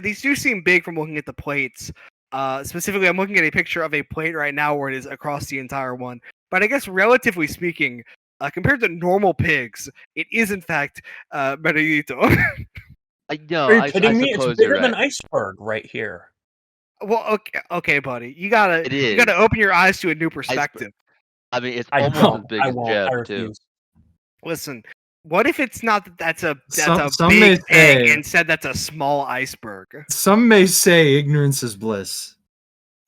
these do seem big from looking at the plates. Specifically, I'm looking at a picture of a plate right now where it is across the entire one. But I guess relatively speaking, compared to normal pigs, it is in fact Meredito. I know. Are you I kidding me? It's suppose bigger you're than right. iceberg right here. Well, okay, buddy. You It gotta is. open your eyes to a new perspective. I mean, it's I almost don't. as big I as won't. I Jeb, too. refuse. Listen, what if it's not that's a Some big may pig, say- instead that's a small iceberg? Some may say ignorance is bliss.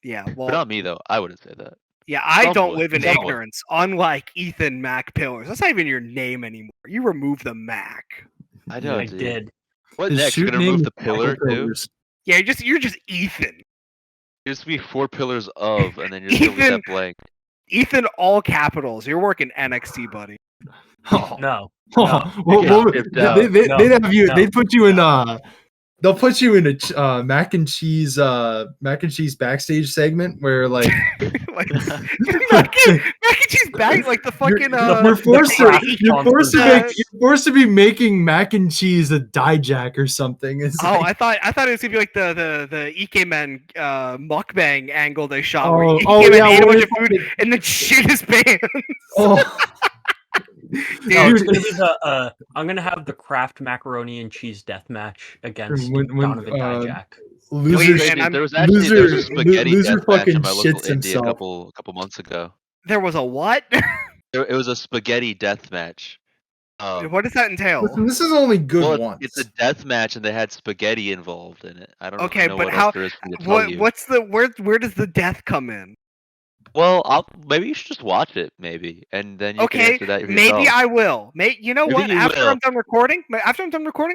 Yeah, But well, not me, though. I wouldn't say that. yeah, I don't Somewhat, live in somewhat. ignorance. Unlike Ethan Mac Pillars, that's not even your name anymore. You removed the Mac. I know, I dude. did. What His next? You're shoot gonna remove name the is pillar, Michael too? Pillars. Yeah, you're just Ethan. It used to be 4 pillars of, and then you're just gonna leave Ethan- that blank. Ethan, all capitals. You're working NXT, buddy. Oh, No. oh, No. well, Get skipped out. they'd have you. No. They'd put you in. They'll put you in a mac and cheese backstage segment where like Like, mac and cheese bag, like the fucking. you're forced the you're forced to be making mac and cheese a die jack or something. It's Oh, like, I thought it was gonna be like the Ikemen mukbang angle they shot. where Oh, Ikemen yeah, ate a where bunch of they food and then shit his pants. oh, No, it's Dude. gonna be the. I'm gonna have the Kraft macaroni and cheese death match against When, Donovan uh, Dijak. loser, Please, man, There was actually there was a loser- spaghetti loser death match fucking in my local shits indie himself. a couple months ago. There was a what? It was a spaghetti death match. What does that entail? Listen, this is only good Well, once. it's a death match, and they had spaghetti involved in it. I don't Okay, know but what how- else there is for me to tell you. What's the where does the death come in? Well, maybe you should just watch it, maybe, and then you can Okay, answer that yourself. maybe I will. You know Maybe what? you After will. I'm done recording,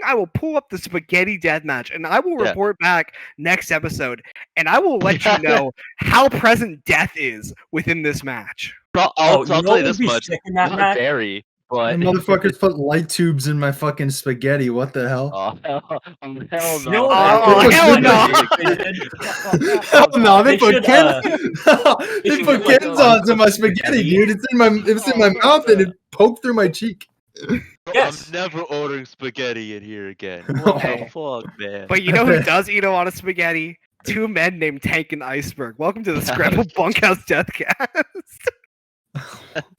I will pull up the spaghetti death match, and I will Yeah. report back next episode, and I will let you know how present death is within this match. I'll you know tell what you would this be much: sick in that not match? very, The but motherfuckers put light tubes in my fucking spaghetti. What the hell? oh hell no! You know Oh, what hell no. they did? Hell no, they They put should, Ken. They should put get, like, Kenzons in my spaghetti, spaghetti. dude. It's in my mouth and it poked through my cheek. Yes. I'm never ordering spaghetti in here again. No. What the fuck, man? But you know who does eat a lot of spaghetti? Two men named Tank and Iceberg. Welcome to the Scramble Bunkhouse Deathcast.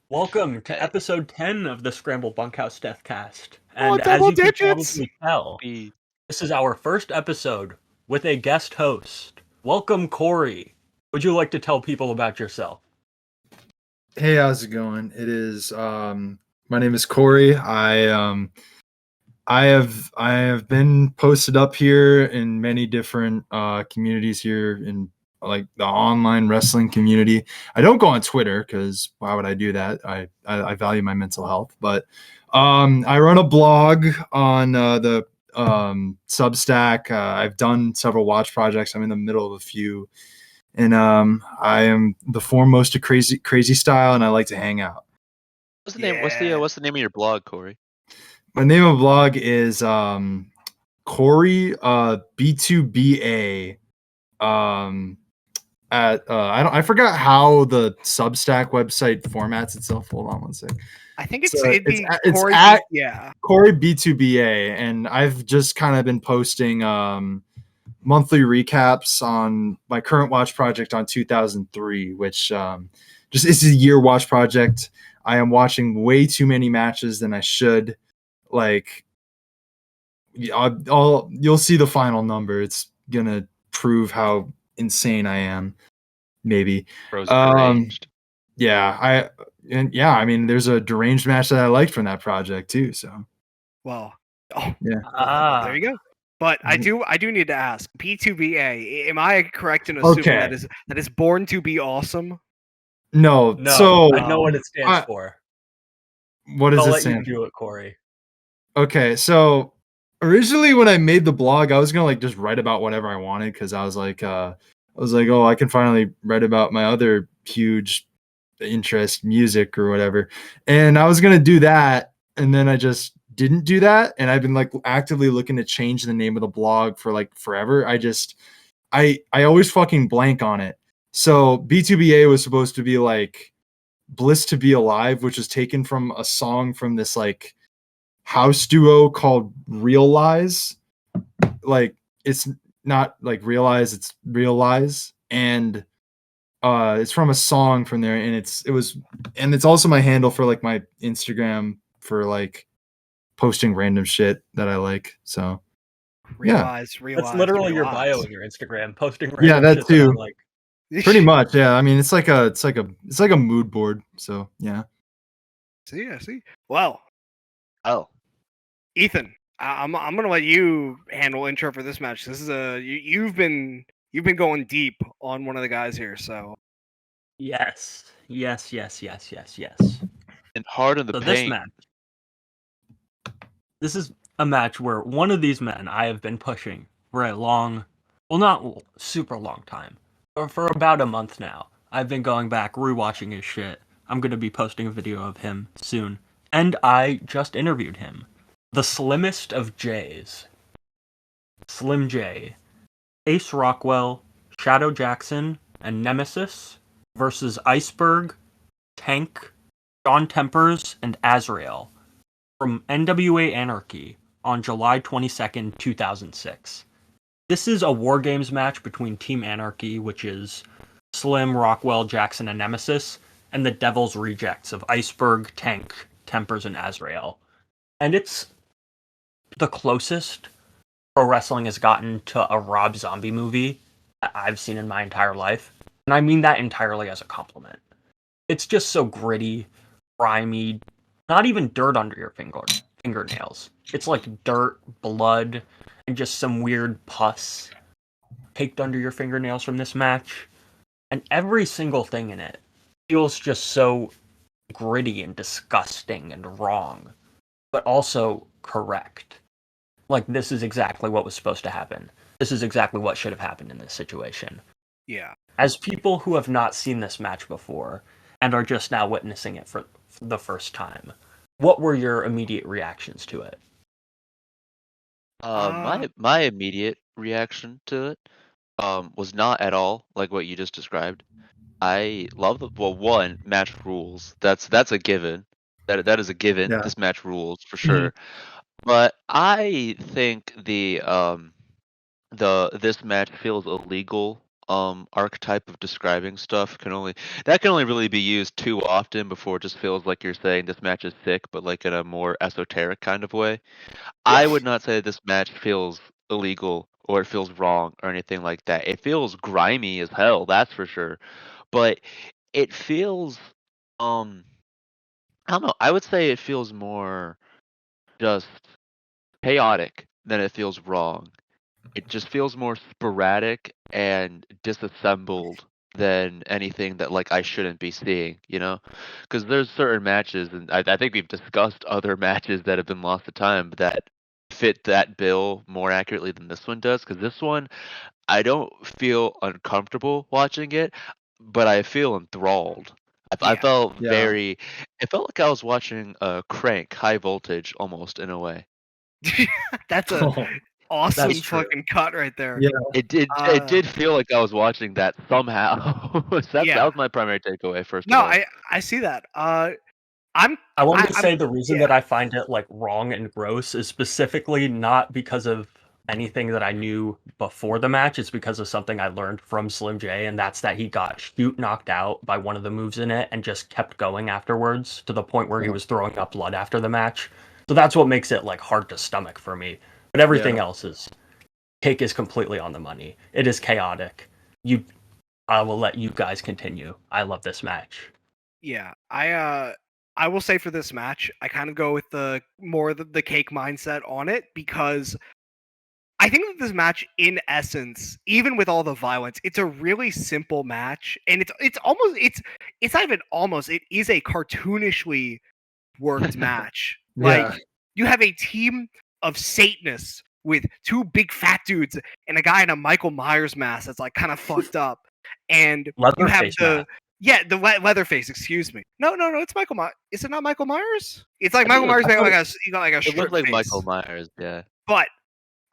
Welcome to episode 10 of the Scramble Bunkhouse Deathcast. Oh, And as double you can digits! probably tell, Be- this is our first episode with a guest host. Welcome, Corey. Would you like to tell people about yourself? Hey, how's it going? It is my name is Corey. I have been posted up here in many different communities here in like the online wrestling community. I don't go on Twitter because why would I do that? I value my mental health, but I run a blog on the Substack. I've done several watch projects. I'm in the middle of a few. And I am the foremost of crazy style, and I like to hang out. What's the name? Yeah. What's the name of your blog, Corey? My name of blog is Corey B2BA. I forgot how the Substack website formats itself. Hold on one sec. I think it's So it'd be it's Corey. at- Yeah. Corey B2BA, and I've just kind of been posting monthly recaps on my current watch project on 2003, which just is a year watch project. I am watching way too many matches than I should. Like, you'll see the final number. It's gonna prove how insane I am. Maybe. Bros deranged. Yeah, I mean, there's a deranged match that I liked from that project too. So Well. Oh. Ah. There you go. But I do need to ask, P2BA, am I correct in assuming Okay. that is born to be awesome? no. No, So I know what it stands for. what does I'll it let stand? you do it, Corey. Okay, so originally when I made the blog, I was gonna like just write about whatever I wanted because I was like, oh, I can finally write about my other huge interest, music or whatever, and I was gonna do that, and then I just didn't do that, and I've been like actively looking to change the name of the blog for like forever. I always fucking blank on it. So B2BA was supposed to be like Bliss to Be Alive, which was taken from a song from this like house duo called Real Lies. Like it's not like realize it's realize, and it's from a song from there, and it's also my handle for like my Instagram for like posting random shit that I like. So Realize. That's literally your bio realize. in your Instagram, posting Yeah, random that shit too. that I like. pretty much, yeah. I mean, it's like a mood board. So yeah. See, I see. Well, Oh, Ethan, I'm gonna let you handle intro for this match. This is you've been going deep on one of the guys here, so Yes. and hard in the So this paint. match, this is a match where one of these men I have been pushing for a long, well, not super long time, but for about a month now. I've been going back, rewatching his shit. I'm going to be posting a video of him soon. And I just interviewed him. The slimmest of J's. Slim J. Ace Rockwell, Shadow Jackson, and Nemesis versus Iceberg, Tank, Sean Tempers, and Azrael from NWA Anarchy on July 22nd, 2006. This is a War Games match between Team Anarchy, which is Slim, Rockwell, Jackson, and Nemesis, and the Devil's Rejects of Iceberg, Tank, Tempers, and Azrael. And it's the closest pro wrestling has gotten to a Rob Zombie movie that I've seen in my entire life. And I mean that entirely as a compliment. It's just so gritty, grimy, not even dirt under your fingernails. It's like dirt, blood, and just some weird pus caked under your fingernails from this match. And every single thing in it feels just so gritty and disgusting and wrong, but also correct. Like, this is exactly what was supposed to happen. This is exactly what should have happened in this situation. yeah. As people who have not seen this match before and are just now witnessing it for the first time, what were your immediate reactions to it? My immediate reaction to it was not at all like what you just described. I love one, match rules. That's a given. That is a given. Yeah. This match rules for sure. But I think this match feels illegal. Archetype of describing stuff can only really be used too often before it just feels like you're saying this match is sick, but like in a more esoteric kind of way. I would not say this match feels illegal or it feels wrong or anything like that. It feels grimy as hell, that's for sure. But it feels I don't know, I would say it feels more just chaotic than it feels wrong. It just feels more sporadic and disassembled than anything that like I shouldn't be seeing, you know? Because there's certain matches, and I think we've discussed other matches that have been lost to time that fit that bill more accurately than this one does. Because this one, I don't feel uncomfortable watching it, but I feel enthralled. I Yeah. felt Yeah. it felt like I was watching Crank, High Voltage, almost in a way. That's a awesome That's true. fucking cut right there. Yeah. It did feel like I was watching that somehow. That Yeah. was my primary takeaway first No, of all. I see that. I want to I'm- say the reason yeah. that I find it like wrong and gross is specifically not because of anything that I knew before the match. It's because of something I learned from Slim J, and that's that he got shoot knocked out by one of the moves in it and just kept going afterwards to the point where he was throwing up blood after the match. So that's what makes it like hard to stomach for me. But everything else is cake is completely on the money. It is chaotic. I will let you guys continue. I love this match. Yeah, I will say for this match, I kind of go with the cake mindset on it because I think that this match, in essence, even with all the violence, it's a really simple match, and it's not even almost, it is a cartoonishly worked match. Like, Yeah. you have a team of Satanists with two big fat dudes and a guy in a Michael Myers mask that's like kind of fucked up, and you have Leatherface the mask. Leatherface. Excuse me. No, it's Michael Myers. Is it not Michael Myers? It's like I think Michael Myers I made thought like a It strip looked like face. Michael Myers, yeah. But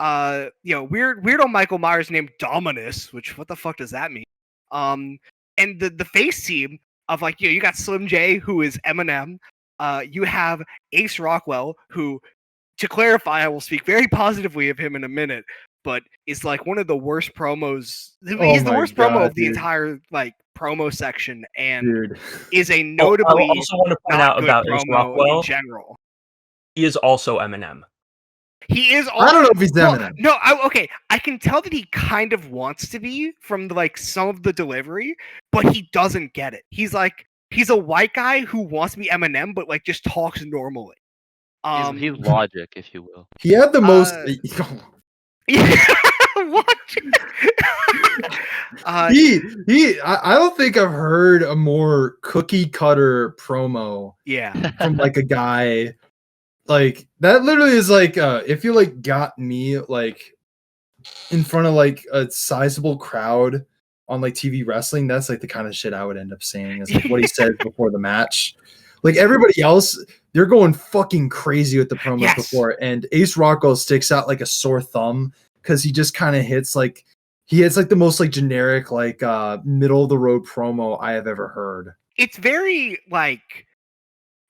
weirdo Michael Myers named Dominus, which what the fuck does that mean? And the face team of like you got Slim J, who is Eminem. You have Ace Rockwell, who, to clarify, I will speak very positively of him in a minute. but is like one of the worst promos. Oh He's the my worst promo God, of the dude. entire like promo section, and Dude. is a I notably also want to point not out good about Ace promo in Rockwell. general. He is also Eminem. He is. I don't know if he's Eminem. No, okay. I can tell that he kind of wants to be from like some of the delivery, but he doesn't get it. He's a white guy who wants to be Eminem, but like just talks normally. He's Logic, if you will. He had the most. What? I don't think I've heard a more cookie cutter promo Yeah. from like a guy like that. Literally is like if you like got me like in front of like a sizable crowd on like TV wrestling, that's like the kind of shit I would end up saying is like what he said before the match. Like everybody else, they're going fucking crazy with the promos before, and Ace Rockwell sticks out like a sore thumb because he just kind of hits like the most like generic like middle of the road promo I have ever heard. It's very like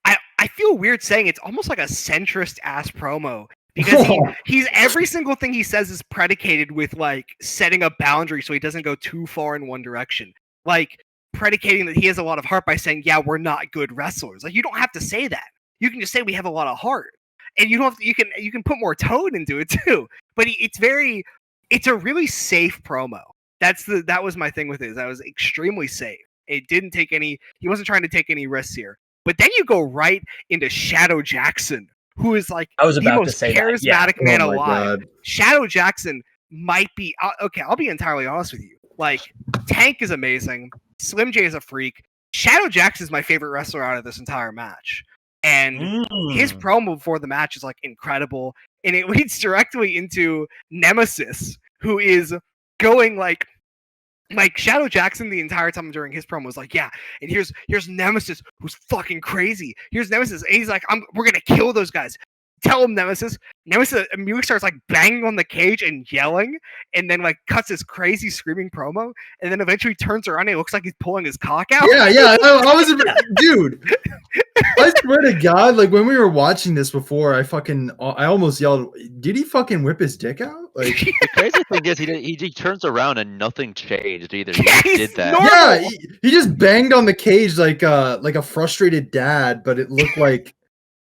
I feel weird saying it's almost like a centrist ass promo because he's every single thing he says is predicated with like setting a boundary so he doesn't go too far in one direction. Like predicating that he has a lot of heart by saying, yeah, we're not good wrestlers. Like you don't have to say that. You can just say we have a lot of heart. And you don't have to, you can put more tone into it too. But it's a really safe promo. That was my thing with it. That was extremely safe. It didn't take he wasn't trying to take any risks here. But then you go right into Shadow Jackson, who is like the most charismatic man alive. God. Shadow Jackson might be okay. I'll be entirely honest with you. Like Tank is amazing. Slim J is a freak. Shadow Jackson is my favorite wrestler out of this entire match. And his promo before the match is like incredible. And it leads directly into Nemesis, who is going like Shadow Jackson the entire time during his promo was like, yeah, and here's Nemesis who's fucking crazy. Here's Nemesis, and he's like, we're gonna kill those guys. Tell him, Nemesis. Nemesis immediately starts like banging on the cage and yelling, and then like cuts this crazy screaming promo, and then eventually turns around and it looks like he's pulling his cock out. Yeah. I was dude. I swear to God, like when we were watching this before, I almost yelled, "Did he fucking whip his dick out?" Like the crazy thing is, he turns around and nothing changed either. He just did that. Normal. Yeah, he just banged on the cage like a frustrated dad, but it looked like.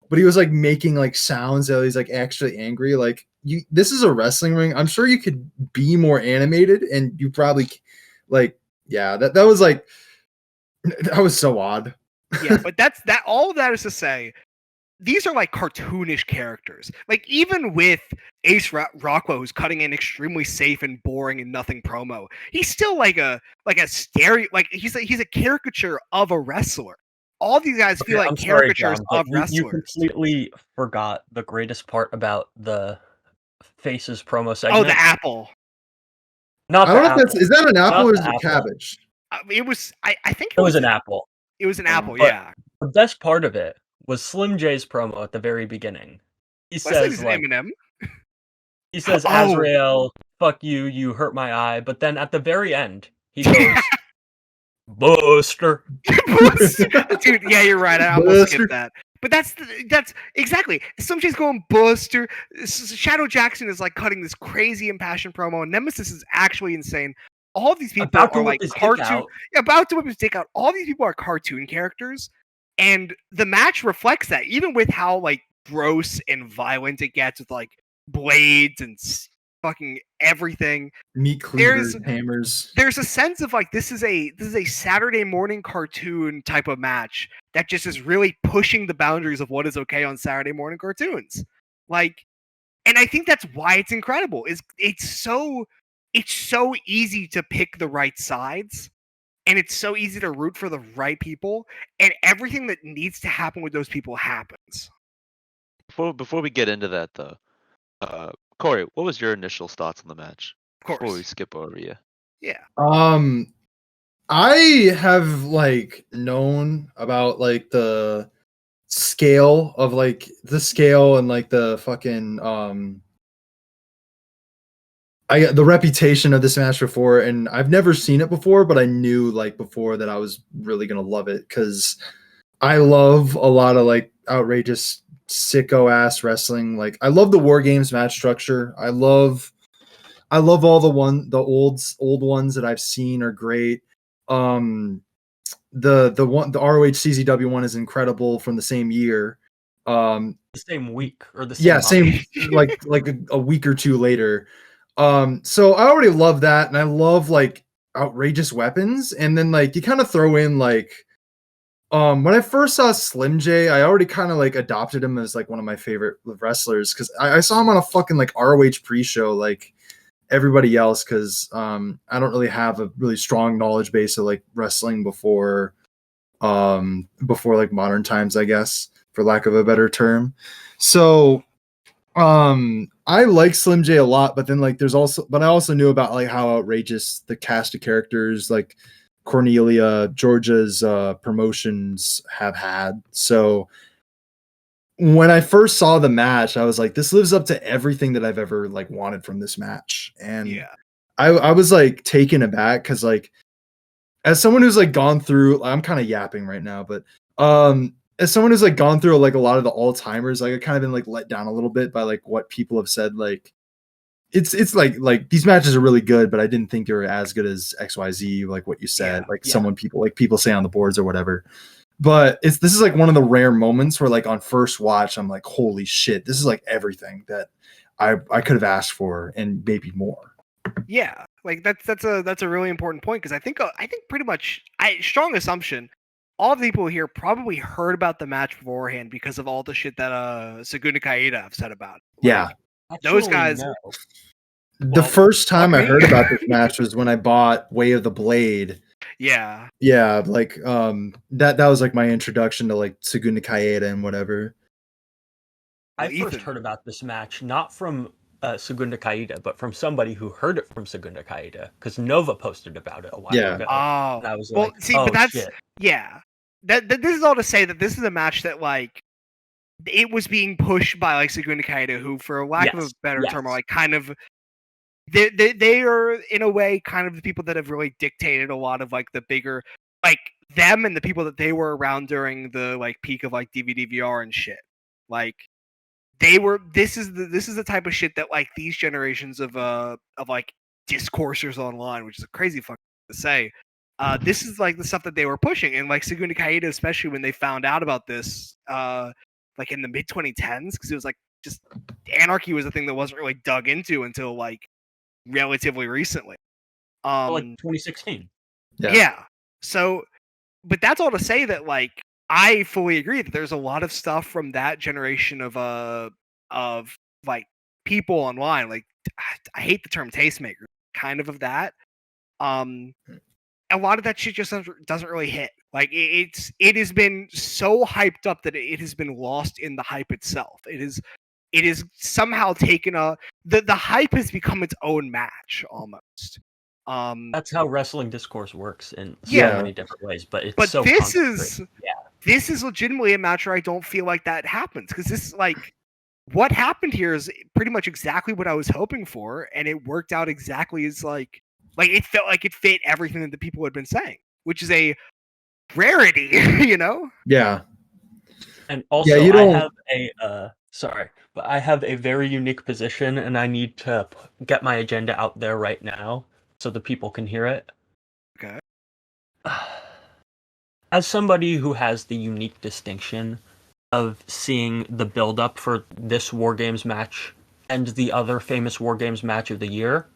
But he was like making like sounds that he's like actually angry. Like this is a wrestling ring. I'm sure you could be more animated, and you probably like that was like that was so odd. Yeah, but that's that. All of that is to say, these are like cartoonish characters. Like even with Ace Rockwell, who's cutting in extremely safe and boring and nothing promo, he's still like a stereo. Like he's a caricature of a wrestler. All these guys feel like caricatures of wrestlers. You completely forgot the greatest part about the Faces promo segment. Oh, the apple. Not I the don't know apple. if is that an apple or is it apple. cabbage? It was. I think it was an apple. It was an apple. Yeah. The best part of it was Slim J's promo at the very beginning. He says like, Eminem. He says, "Azrael, fuck you, you hurt my eye." But then at the very end, he goes, "Buster." Dude, yeah, you're right. I almost skipped that. But that's exactly. Somebody's going Buster. Shadow Jackson is like cutting this crazy impassioned promo, and Nemesis is actually insane. All of these people are like cartoon. About to whip his dick out. All these people are cartoon characters, and the match reflects that. Even with how like gross and violent it gets with like blades and fucking everything. Meat cleavers, hammers. There's a sense of like this is a Saturday morning cartoon type of match that just is really pushing the boundaries of what is okay on Saturday morning cartoons. Like, and I think that's why it's incredible. It's so easy to pick the right sides, and it's so easy to root for the right people, and everything that needs to happen with those people happens. Before we get into that though, Corey, what was your initial thoughts on the match? Of course. Before we skip over you. Yeah. I have like known about like the scale and like the fucking the reputation of this match before, and I've never seen it before, but I knew like before that I was really gonna love it because I love a lot of like outrageous sicko ass wrestling. Like I love the War Games match structure. I love I love all the old ones that I've seen are great. The ROH CZW one is incredible from the same year. The same week or the same Yeah, month. same like a week or two later. So I already love that, and I love like outrageous weapons, and then like you kind of throw in like when I first saw Slim J, I already kind of like adopted him as like one of my favorite wrestlers because I saw him on a fucking like ROH pre-show like everybody else because I don't really have a really strong knowledge base of like wrestling before like modern times, I guess, for lack of a better term. So I like Slim J a lot, but then like I also knew about like how outrageous the cast of characters like Cornelia, Georgia's promotions have had. So when I first saw the match, I was like, this lives up to everything that I've ever like wanted from this match. And Yeah. I was like taken aback because like as someone who's like gone through, I'm kind of yapping right now, but as someone who's like gone through like a lot of the all-timers, like I kind of been like let down a little bit by like what people have said. Like it's like these matches are really good, but I didn't think they were as good as XYZ, like what you said, like people say on the boards or whatever. But this is like one of the rare moments where like on first watch, I'm like, holy shit, this is like everything that I could have asked for and maybe more. Yeah, like that's a really important point because I think pretty much strong assumption all the people here probably heard about the match beforehand because of all the shit that Segunda Kaida have said about it. Yeah. Those guys. No. The first time I me. heard about this match was when I bought Way of the Blade. Yeah. Yeah, like that was like my introduction to like Segunda Kaida and whatever. I Well, first Ethan. heard about this match not from Segunda Kaida, but from somebody who heard it from Segunda Kaida because Nova posted about it a while Yeah. ago. Oh, And I was well, like, see, oh but that's shit. yeah. That this is all to say that this is a match that like it was being pushed by like Segunda Kaida, who, for lack of a better term, are like kind of they are in a way kind of the people that have really dictated a lot of like the bigger like them and the people that they were around during the like peak of like DVD VR and shit. Like they were this is the type of shit that like these generations of like discoursers online, which is a crazy fucking thing to say. This is like the stuff that they were pushing, and like Segunda Kaida, especially when they found out about this, like in the mid 2010s, because it was like just Anarchy was a thing that wasn't really dug into until like relatively recently. Like 2016. Yeah. So, but that's all to say that like I fully agree that there's a lot of stuff from that generation of like people online. Like I hate the term tastemaker, kind of that. A lot of that shit just doesn't really hit. Like it has been so hyped up that it has been lost in the hype itself. It is somehow taken the hype has become its own match almost. That's how wrestling discourse works in so many different ways, but it's so this is legitimately a match where I don't feel like that happens because this is like what happened here is pretty much exactly what I was hoping for, and it worked out exactly as like it felt like it fit everything that the people had been saying, which is a rarity, you know? Yeah. And also, I have a very unique position, and I need to get my agenda out there right now so the people can hear it. Okay. As somebody who has the unique distinction of seeing the build-up for this War Games match and the other famous War Games match of the year,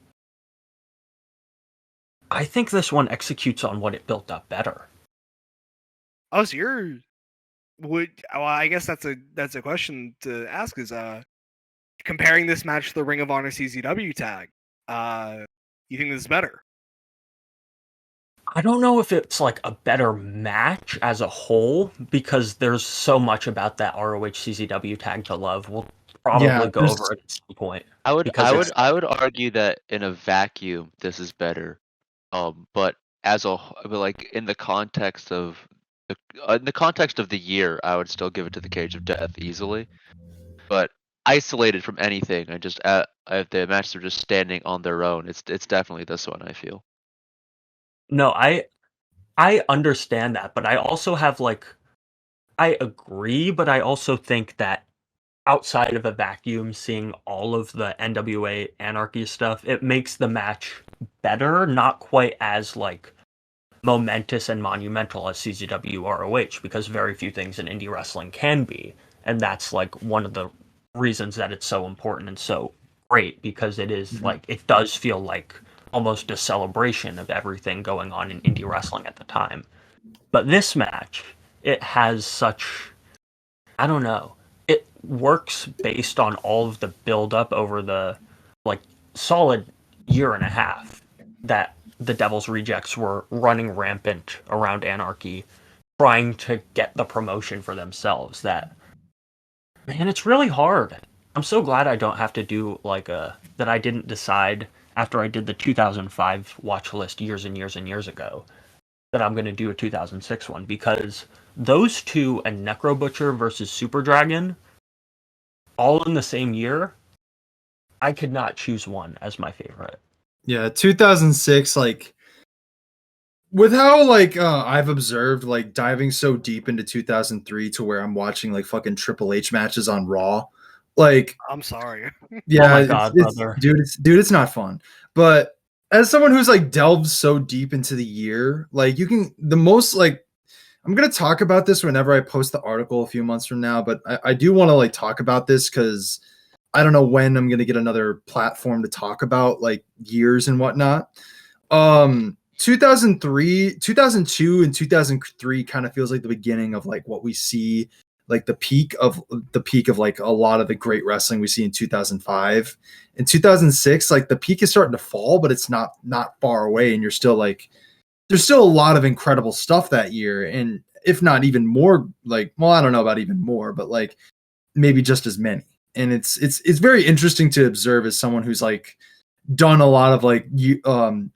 I think this one executes on what it built up better. Oh, so I guess that's a question to ask is comparing this match to the Ring of Honor CZW tag, you think this is better? I don't know if it's like a better match as a whole because there's so much about that ROH CZW tag to love. We'll probably go over it at some point. I would argue that in a vacuum this is better, but like in the context of the year, I would still give it to the Cage of Death easily. But isolated from anything, and just if the matches are just standing on their own, it's definitely this one. I feel. No, I understand that, but I also have like I agree, but I also think that outside of a vacuum, seeing all of the NWA Anarchy stuff, it makes the match better, not quite as like momentous and monumental as CZW ROH, because very few things in indie wrestling can be. And that's like one of the reasons that it's so important and so great, because it is like, it does feel like almost a celebration of everything going on in indie wrestling at the time. But this match, it has such, I don't know, it works based on all of the build up over the like solid year and a half that the Devil's Rejects were running rampant around Anarchy, trying to get the promotion for themselves. That, man, it's really hard. I'm so glad I don't have to do like that I didn't decide after I did the 2005 watch list years and years and years ago that I'm going to do a 2006 one, because those two and Necro Butcher versus Super Dragon all in the same year, I could not choose one as my favorite. Yeah, 2006, like, with how, like, I've observed, like, diving so deep into 2003 to where I'm watching, like, fucking Triple H matches on Raw. Like, I'm sorry. yeah, Oh my God, brother. dude, it's not fun. But as someone who's, like, delved so deep into the year, like, you can, the most, like, I'm going to talk about this whenever I post the article a few months from now, but I do want to, like, talk about this because I don't know when I'm going to get another platform to talk about, like, years and whatnot. 2003, 2002 and 2003 kind of feels like the beginning of, like, what we see, like, the peak of like a lot of the great wrestling we see in 2005. In 2006, like, the peak is starting to fall, but it's not far away, and you're still like, there's still a lot of incredible stuff that year, and if not even more, like, well, I don't know about even more, but like maybe just as many. And it's very interesting to observe as someone who's like done a lot of like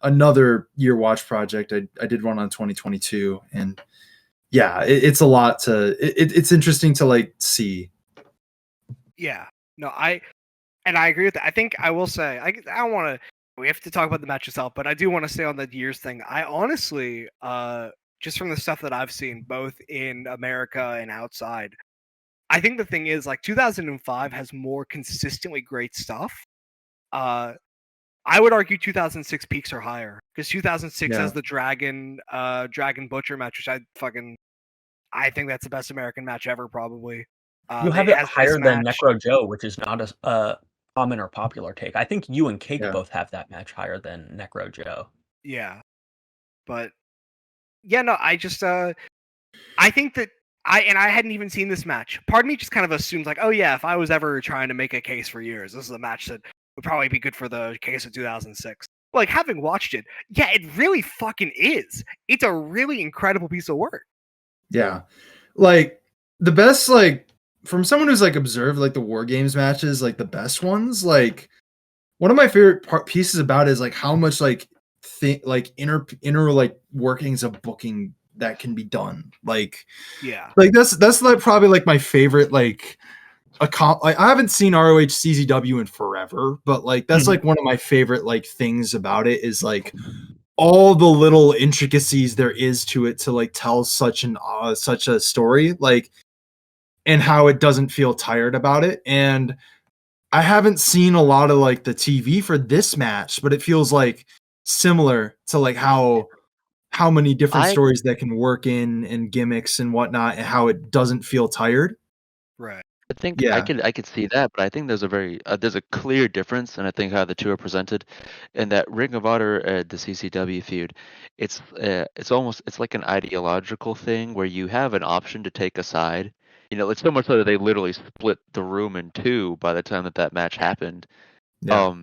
another year watch project. I did one on 2022, and yeah, it's a lot to it's interesting to like see. Yeah, no, I agree with that. I think I will say I don't want to. We have to talk about the match itself, but I do want to stay on the years thing. I honestly, just from the stuff that I've seen, both in America and outside, I think the thing is like 2005 has more consistently great stuff. I would argue 2006 peaks are higher because 2006 has the Dragon Butcher match, which I think that's the best American match ever, probably. You have it higher than Necro Joe, which is not a common or popular take. I think you and Cake both have that match higher than Necro Joe. Yeah, but yeah, no, I just I think that I hadn't even seen this match. Part of me just kind of assumes like, oh yeah, if I was ever trying to make a case for years, this is a match that would probably be good for the case of 2006. Like, having watched it, yeah, it really fucking is. It's a really incredible piece of work. Yeah, like the best, like, from someone who's like observed like the War Games matches, like the best ones, like one of my favorite pieces about it is like how much like inner like workings of booking that can be done. Like, yeah, like that's like probably like my favorite like I haven't seen ROH CZW in forever, but like that's like one of my favorite like things about it is like all the little intricacies there is to it to like tell such a story, like, and how it doesn't feel tired about it. And I haven't seen a lot of like the TV for this match, but it feels like similar to like how many different stories that can work in and gimmicks and whatnot, and how it doesn't feel tired. right. I think I could see that, but I think there's a clear difference, and I think how the two are presented, in that Ring of Honor, the CCW feud, it's like an ideological thing where you have an option to take a side. You know, it's so much so that they literally split the room in two by the time that match happened. Yeah.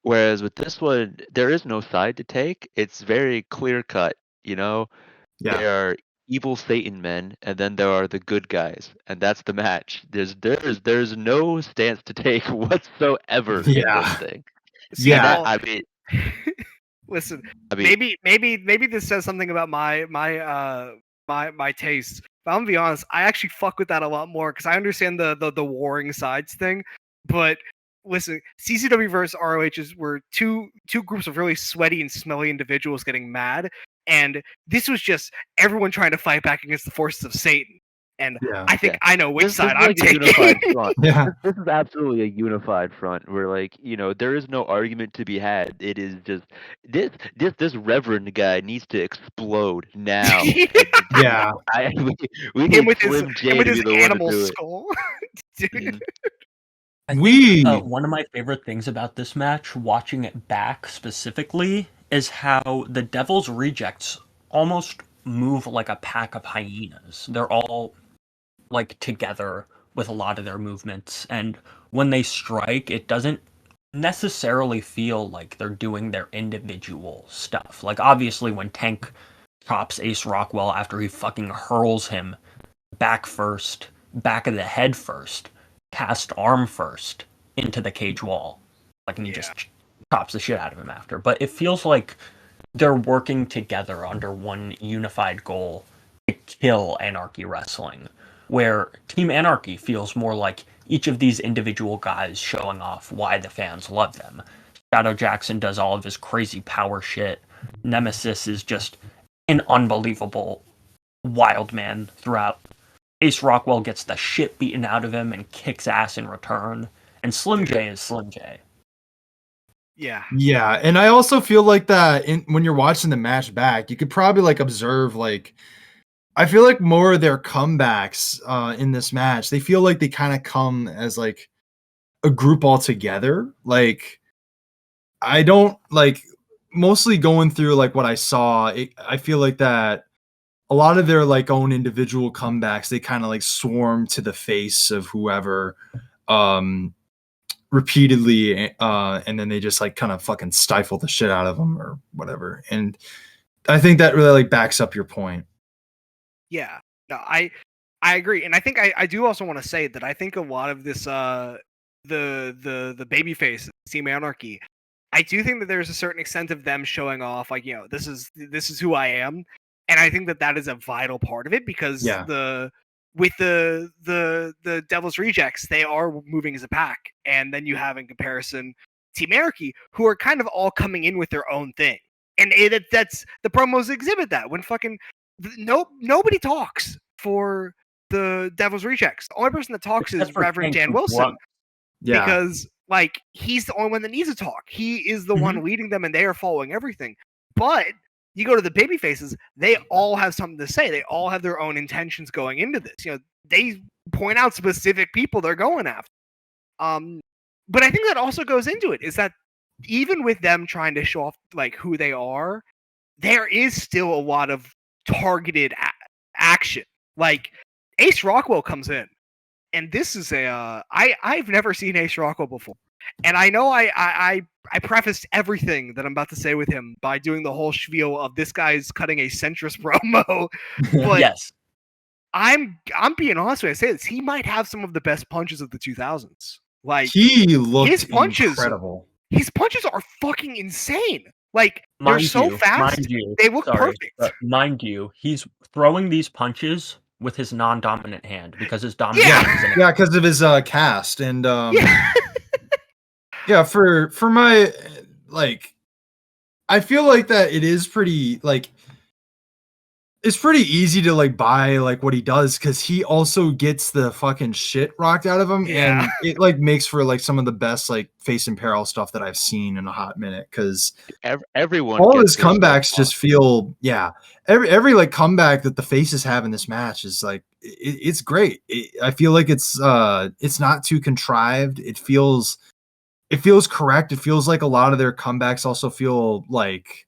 Whereas with this one, there is no side to take. It's very clear cut. You know, there are evil Satan men, and then there are the good guys, and that's the match. There's no stance to take whatsoever in this thing. See, yeah, I mean, listen, maybe this says something about my taste. But I'm gonna be honest, I actually fuck with that a lot more because I understand the warring sides thing. But listen, CCW versus ROHs were two groups of really sweaty and smelly individuals getting mad, and this was just everyone trying to fight back against the forces of Satan. And Yeah. I think I know which This side is I'm like a unified taking. front. Yeah. This is absolutely a unified front where, like, there is no argument to be had. It is just this reverend guy needs to explode now. Yeah. We him need with Slim J him with to his be the one to animal do it. skull. Dude. Mhm. I think We one of my favorite things about this match, watching it back specifically, is how the Devil's Rejects almost move like a pack of hyenas. They're all like together with a lot of their movements, and when they strike, it doesn't necessarily feel like they're doing their individual stuff. Like obviously when Tank chops Ace Rockwell after he fucking hurls him back first, back of the head first, cast arm first into the cage wall. Like, and he just chops the shit out of him after. But it feels like they're working together under one unified goal to kill Anarchy Wrestling. Where Team Anarchy feels more like each of these individual guys showing off why the fans love them. Shadow Jackson does all of his crazy power shit. Nemesis is just an unbelievable wild man throughout. Ace Rockwell gets the shit beaten out of him and kicks ass in return. And Slim J is Slim J. Yeah. Yeah, and I also feel like that when you're watching the match back, you could probably like observe like I feel like more of their comebacks in this match, they feel like they kind of come as like a group all together. Like I don't like mostly going through like what I saw, I feel like that a lot of their like own individual comebacks, they kind of like swarm to the face of whoever repeatedly and then they just like kind of fucking stifle the shit out of them or whatever. And I think that really like backs up your point. Yeah. No, I agree. And I think I do also want to say that I think a lot of this the babyface Team Anarchy, I do think that there's a certain extent of them showing off like, this is who I am. And I think that is a vital part of it because Yeah. with the Devil's Rejects, they are moving as a pack. And then you have in comparison Team Anarchy, who are kind of all coming in with their own thing. And that's the promos exhibit that when fucking nobody talks for the Devil's Rejects. The only person that talks Except is for Reverend Tank Dan who Wilson. won. Yeah. Because like he's the only one that needs to talk. He is the one leading them and they are following everything. But you go to the baby faces, they all have something to say. They all have their own intentions going into this. They point out specific people they're going after. But I think that also goes into it is that even with them trying to show off like who they are, there is still a lot of targeted action. Like Ace Rockwell comes in, and this is I've never seen Ace Rockwell before, and I know I prefaced everything that I'm about to say with him by doing the whole spiel of this guy's cutting a centrist promo, but Yes. I'm being honest when I say this. He might have some of the best punches of the 2000s. Like He looked his punches, incredible. His punches are fucking insane. Like they're so fast. They look perfect. Mind you, he's throwing these punches with his non-dominant hand because his dominant hand is in it. Yeah, because of his cast and Yeah. yeah, for my like I feel like that it is pretty like it's pretty easy to like buy like what he does because he also gets the fucking shit rocked out of him and it like makes for like some of the best like face and peril stuff that I've seen in a hot minute because everyone all gets his comebacks just feel every like comeback that the faces have in this match is like it's great. I feel like it's not too contrived. It feels correct. It feels like a lot of their comebacks also feel like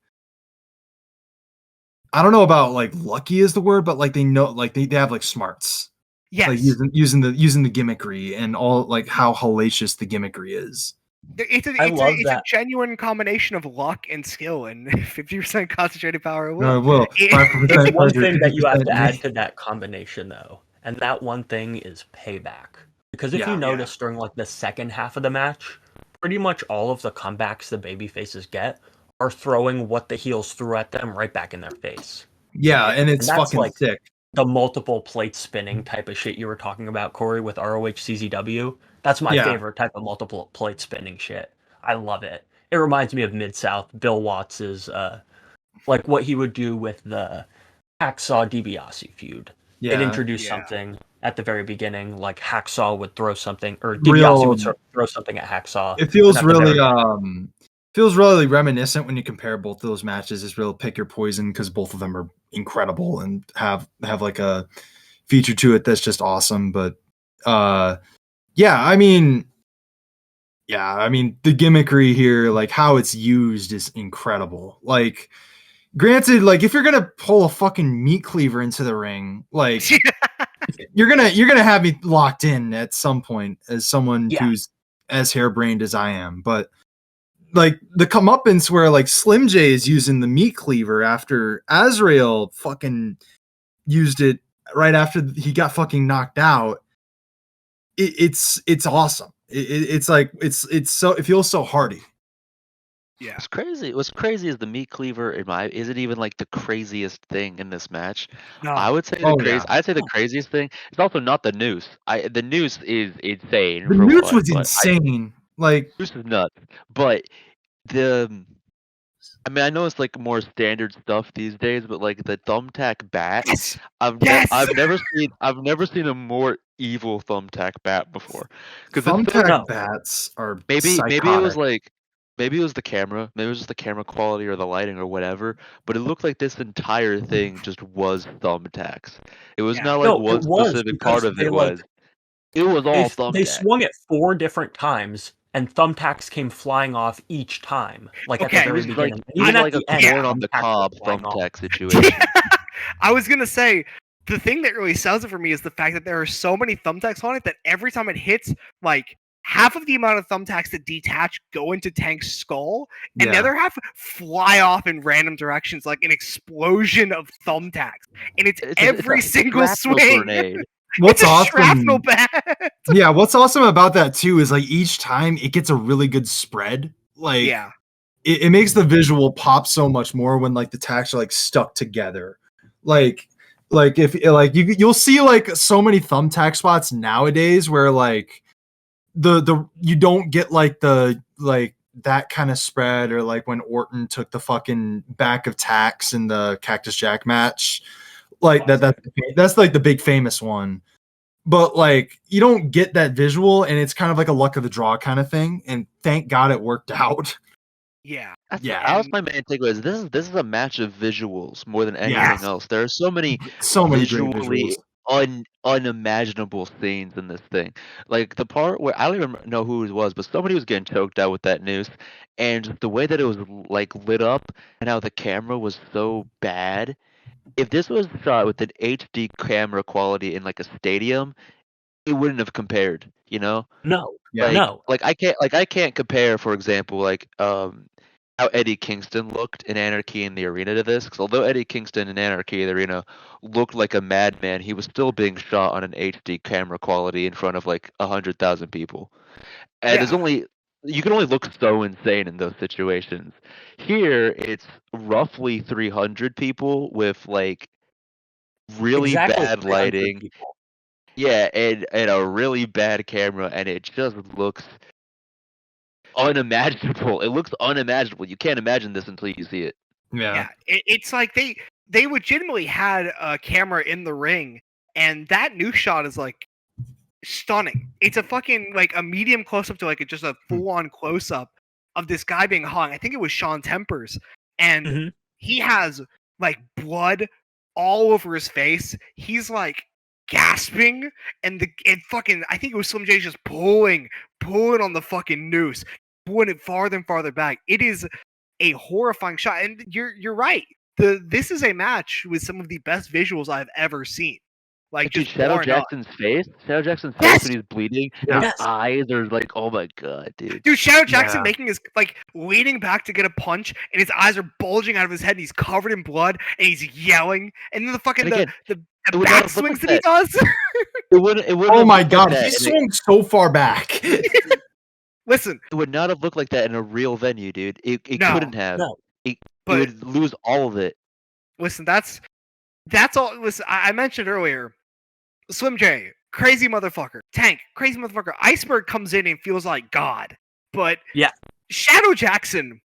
I don't know about like lucky is the word, but like they know like they have like smarts. Yes. Like using the gimmickry and all like how hellacious the gimmickry is. It's a genuine combination of luck and skill and 50% concentrated power of will. It's one thing that you have to add to that combination though, and that one thing is payback. Because if you notice during like the second half of the match, pretty much all of the comebacks the baby faces get are throwing what the heels threw at them right back in their face. Yeah, and it's fucking like sick. The multiple plate spinning type of shit you were talking about, Corey, with ROH CZW. That's my favorite type of multiple plate spinning shit. I love it. It reminds me of Mid-South, Bill Watts's, like what he would do with the Hacksaw DiBiase feud. Yeah. It introduced Yeah. something at the very beginning, like Hacksaw would throw something, or Real- DiBiase would throw something at Hacksaw. It feels and at the really very- feels really reminiscent when you compare both of those matches. It's real pick your poison because both of them are incredible and have like a feature to it that's just awesome. But yeah, I mean the gimmickry here, like how it's used, is incredible. Like, granted, like if you're gonna pull a fucking meat cleaver into the ring, like you're gonna have me locked in at some point as someone who's as harebrained as I am. But like the comeuppance where like Slim J is using the meat cleaver after Azrael fucking used it right after he got fucking knocked out. It's awesome. It's like it's so, it feels so hearty. Yeah. What's crazy is the meat cleaver isn't even like the craziest thing in this match. No. I would say I'd say the craziest thing is also not the noose. The noose is insane. The for noose one, was but insane. Like, noose is nuts. But I mean, I know it's like more standard stuff these days, but like the thumbtack bat, Yes. I've never seen a more evil thumbtack bat before. Because thumbtack bats are maybe it was psychotic. like maybe it was the camera, maybe it was just the camera quality or the lighting or whatever, but it looked like this entire thing just was thumbtacks. It was not like No, one it was specific because part of they, it like, was. It was all thumbtacks. They swung it 4 different times, and thumbtacks came flying off each time. Like at the Okay. very It was beginning. like And even at the end, corn on the thumbtacks were cob flying off. thumbtack situation. I was gonna say the thing that really sells it for me is the fact that there are so many thumbtacks on it that every time it hits, like half of the amount of thumbtacks that detach go into Tank's skull, and the other half fly off in random directions like an explosion of thumbtacks. And it's every a single shrapnel swing. grenade. What's It's a awesome? shrapnel bat. Yeah, what's awesome about that too is like each time it gets a really good spread. Like, Yeah. it makes the visual pop so much more when like the tacks are like stuck together. Like if like you'll see like so many thumbtack spots nowadays where like the you don't get like the like that kind of spread, or like when Orton took the fucking back of Tax in the Cactus Jack match. Like that's like the big famous one. But like you don't get that visual, and it's kind of like a luck of the draw kind of thing, and thank God it worked out. Yeah. That was my main takeaway. This is a match of visuals more than anything else. There are so many great visually visuals. unimaginable scenes in this thing. Like the part where I don't even know who it was, but somebody was getting choked out with that noose, and the way that it was like lit up and how the camera was so bad. If this was shot with an HD camera quality in like a stadium, it wouldn't have compared, you know? No. Yeah. No. Like I can't compare, for example, like how Eddie Kingston looked in Anarchy in the Arena to this, because although Eddie Kingston in Anarchy in the Arena looked like a madman, he was still being shot on an HD camera quality in front of like 100,000 people, and you can only look so insane in those situations. Here, it's roughly 300 people with like really Exactly bad 300 lighting. people. Yeah, and a really bad camera, and it just looks unimaginable. It looks unimaginable. You can't imagine this until you see it. Yeah. It's like they legitimately had a camera in the ring, and that new shot is like stunning. It's a fucking like a medium close up to like just a full on close up of this guy being hung. I think it was Sean Tempers, and he has like blood all over his face. He's like gasping, and fucking I think it was Slim J just pulling on the fucking noose, pulling it farther and farther back. It is a horrifying shot, and you're right. This is a match with some of the best visuals I've ever seen. Like Dude, just Shadow Jackson's face when he's bleeding, his eyes are like, oh my god, dude. Dude, Shadow Jackson making his like leaning back to get a punch, and his eyes are bulging out of his head, and he's covered in blood, and he's yelling, and then the fucking the back swings that he does. It wouldn't. Oh my god, he swung so far back. Listen, it would not have looked like that in a real venue, dude. It couldn't have. No. It would lose all of it. Listen, that's all. Listen, I mentioned earlier, Slim J, crazy motherfucker. Tank, crazy motherfucker. Iceberg comes in and feels like God. But Shadow Jackson,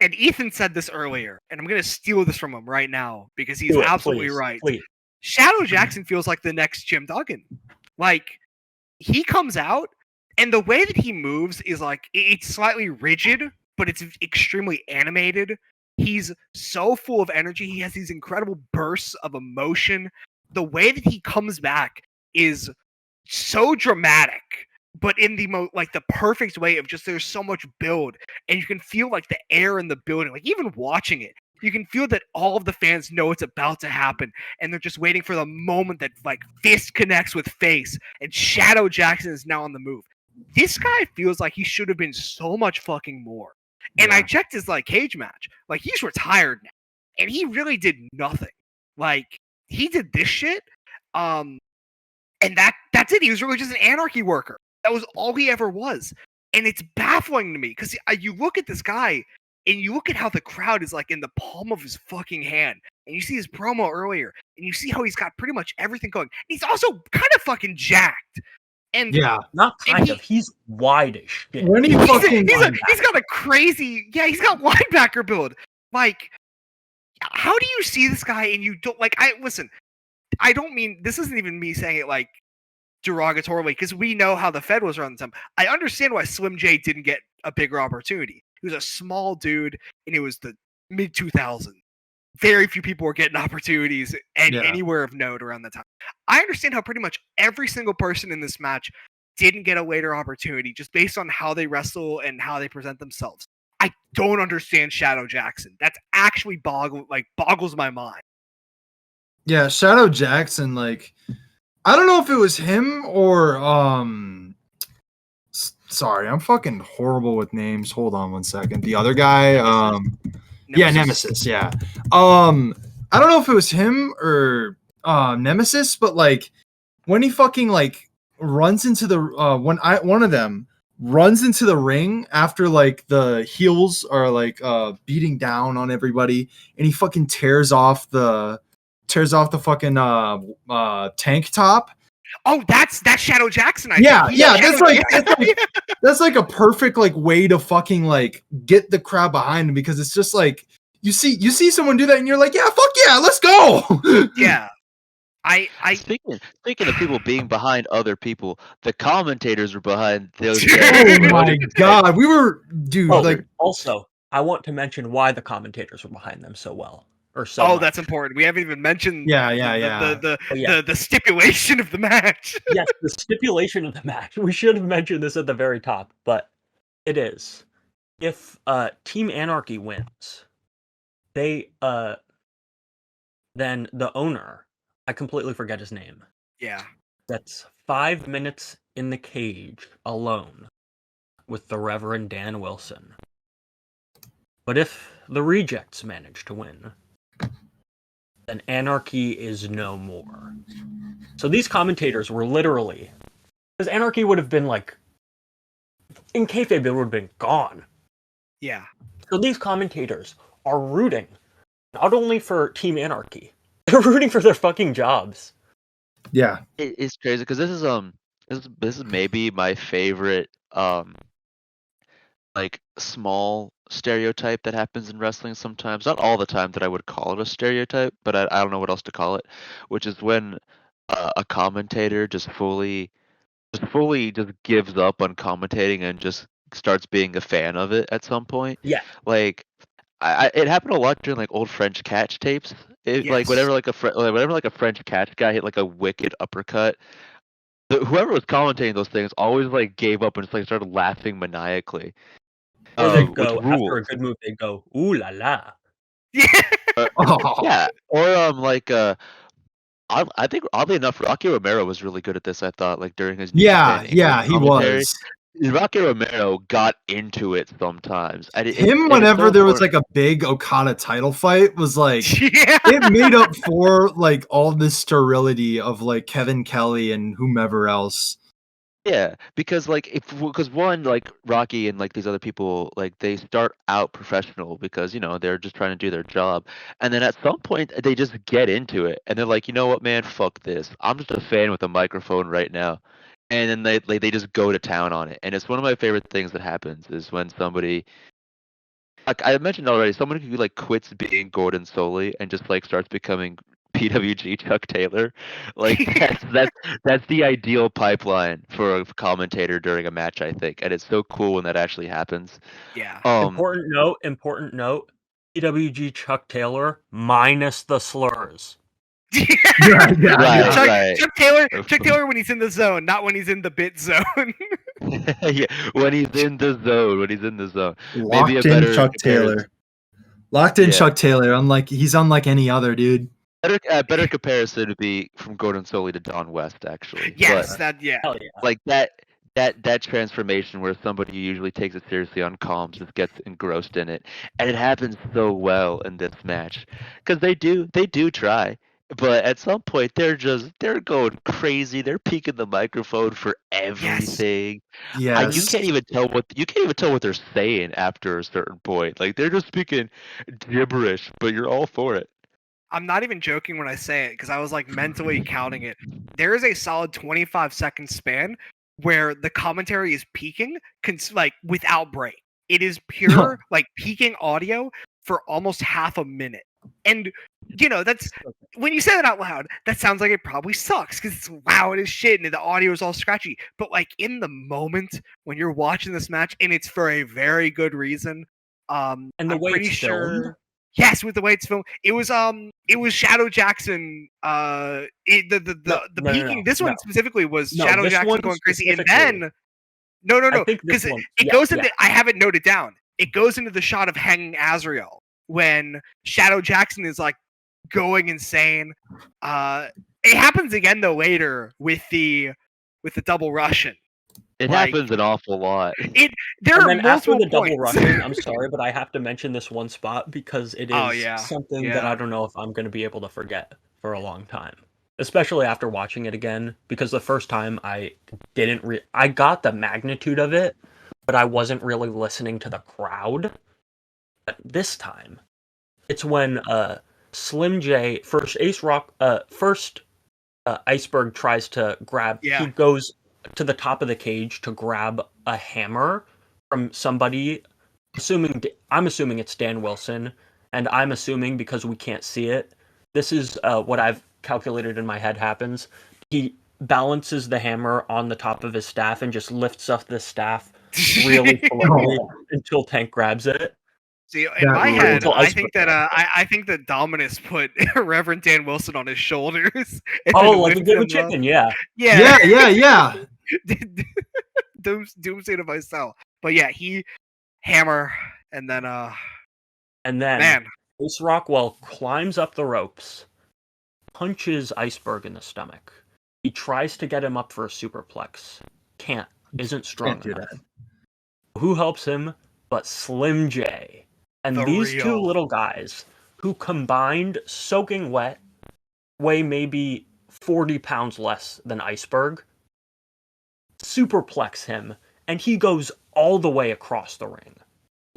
and Ethan said this earlier, and I'm going to steal this from him right now because he's absolutely right. Please. Shadow Jackson feels like the next Jim Duggan. Like, he comes out, and the way that he moves is like, it's slightly rigid, but it's extremely animated. He's so full of energy. He has these incredible bursts of emotion. The way that he comes back is so dramatic, but in the the perfect way of just there's so much build, and you can feel like the air in the building. Like, even watching it, you can feel that all of the fans know it's about to happen, and they're just waiting for the moment that like fist connects with face, and Shadow Jackson is now on the move. This guy feels like he should have been so much fucking more. And I checked his like cage match. Like, he's retired now, and he really did nothing. Like, he did this shit, and that's it. He was really just an Anarchy worker. That was all he ever was. And it's baffling to me because you look at this guy and you look at how the crowd is like in the palm of his fucking hand. And you see his promo earlier and you see how he's got pretty much everything going. He's also kind of fucking jacked. And not kind of. He's wide as shit. When he fucking he's got a crazy he's got linebacker build. Like, how do you see this guy and you don't like? I don't mean, this isn't even me saying it like derogatorily, because we know how the Fed was running time. I understand why Slim J didn't get a bigger opportunity. He was a small dude, and it was the mid 2000s. Very few people were getting opportunities anywhere of note around that time. I understand how pretty much every single person in this match didn't get a later opportunity just based on how they wrestle and how they present themselves. I don't understand Shadow Jackson. That's actually boggles my mind. Yeah, Shadow Jackson, like, I don't know if it was him or sorry, I'm fucking horrible with names. Hold on one second. The other guy, Nemesis, yeah. I don't know if it was him or Nemesis, but like when he fucking like runs into the one of them runs into the ring after like the heels are like beating down on everybody, and he fucking tears off the fucking tank top. Oh, that's Shadow Jackson. That's like a perfect like way to fucking like get the crowd behind him, because it's just like you see someone do that and you're like, yeah, fuck yeah, let's go. Yeah. Speaking of people being behind other people, the commentators were behind those guys. Oh my god, we were Also, I want to mention why the commentators were behind them so well. That's important. We haven't even mentioned the stipulation of the match. Yes, the stipulation of the match. We should have mentioned this at the very top, but it is. If Team Anarchy wins, they then the owner, I completely forget his name. Yeah. That's 5 minutes in the cage alone with the Reverend Dan Wilson. But if the Rejects manage to win, then Anarchy is no more. So these commentators were literally, because Anarchy would have been like, in kayfabe, it would have been gone. Yeah. So these commentators are rooting not only for Team Anarchy, they're rooting for their fucking jobs. Yeah, it's crazy because this is maybe my favorite like small stereotype that happens in wrestling sometimes. Not all the time that I would call it a stereotype, but I don't know what else to call it. Which is when a commentator just fully gives up on commentating and just starts being a fan of it at some point. Yeah, like it happened a lot during like old French catch tapes. Like whenever like a French catch guy hit like a wicked uppercut, whoever was commentating those things always like gave up and just like started laughing maniacally. Or they'd go, after a good move, they'd go, ooh la la. Yeah. Yeah. Or like I think oddly enough, Rocky Romero was really good at this. I thought like during his he was. Rocky Romero got into it sometimes. Whenever there was like a big Okada title fight, was like it made up for like all this sterility of like Kevin Kelly and whomever else. Yeah, because one, like Rocky and like these other people, like they start out professional because they're just trying to do their job, and then at some point they just get into it and they're like, you know what, man, fuck this. I'm just a fan with a microphone right now, and then they just go to town on it. And it's one of my favorite things that happens is when somebody, like I mentioned already, someone who like quits being Gordon Soley and just like starts becoming PWG Chuck Taylor. Like that's the ideal pipeline for a commentator during a match, I think, and it's so cool when that actually happens. Yeah. Important note. PWG Chuck Taylor minus the slurs. Yeah, Right. Chuck Taylor when he's in the zone, not when he's in the bit zone. Yeah, when he's in the zone. Locked Maybe a in better Chuck comparison. Taylor. Locked in Yeah. Chuck Taylor. He's unlike any other dude. Better comparison would be from Gordon Soley to Don West, actually. Yes, But Hell yeah. like that transformation where somebody who usually takes it seriously on comms just gets engrossed in it, and it happens so well in this match because they do try, but at some point they're going crazy. They're peeking the microphone for everything. Yes. You can't even tell what they're saying after a certain point. Like they're just speaking gibberish, but you're all for it. I'm not even joking when I say it because I was like mentally counting it. There is a solid 25-second span where the commentary is peaking, like without break. It is pure like peaking audio for almost half a minute, and that's when you say that out loud. That sounds like it probably sucks because it's loud as shit and the audio is all scratchy. But like in the moment when you're watching this match, and it's for a very good reason. And the I'm way pretty it's sure. filmed. Yes, with the way it's filmed, it was Shadow Jackson. The peaking. This one specifically was Shadow Jackson going crazy, and then no, because it goes into. I have it noted down. It goes into the shot of hanging Azrael when Shadow Jackson is like going insane. It happens again though later with the double Russian. It happens an awful lot. There are multiple after the points. double Russian, I'm sorry, but I have to mention this one spot because it is something that I don't know if I'm going to be able to forget for a long time. Especially after watching it again, because the first time I got the magnitude of it, but I wasn't really listening to the crowd. But this time, it's when Slim J Iceberg tries to grab. Yeah. He goes to the top of the cage to grab a hammer from somebody. I'm assuming it's Dan Wilson, and I'm assuming because we can't see it. This is what I've calculated in my head happens. He balances the hammer on the top of his staff and just lifts up the staff really slowly until Tank grabs it. See, in my head, I think that Dominus put Reverend Dan Wilson on his shoulders. Like a good chicken, yeah. Doomsday to myself. But yeah, he hammer and then man. Ace Rockwell climbs up the ropes, punches Iceberg in the stomach. He tries to get him up for a superplex. Isn't strong enough. Who helps him but Slim J? And these two little guys, who combined soaking wet, weigh maybe 40 pounds less than Iceberg, superplex him, and he goes all the way across the ring.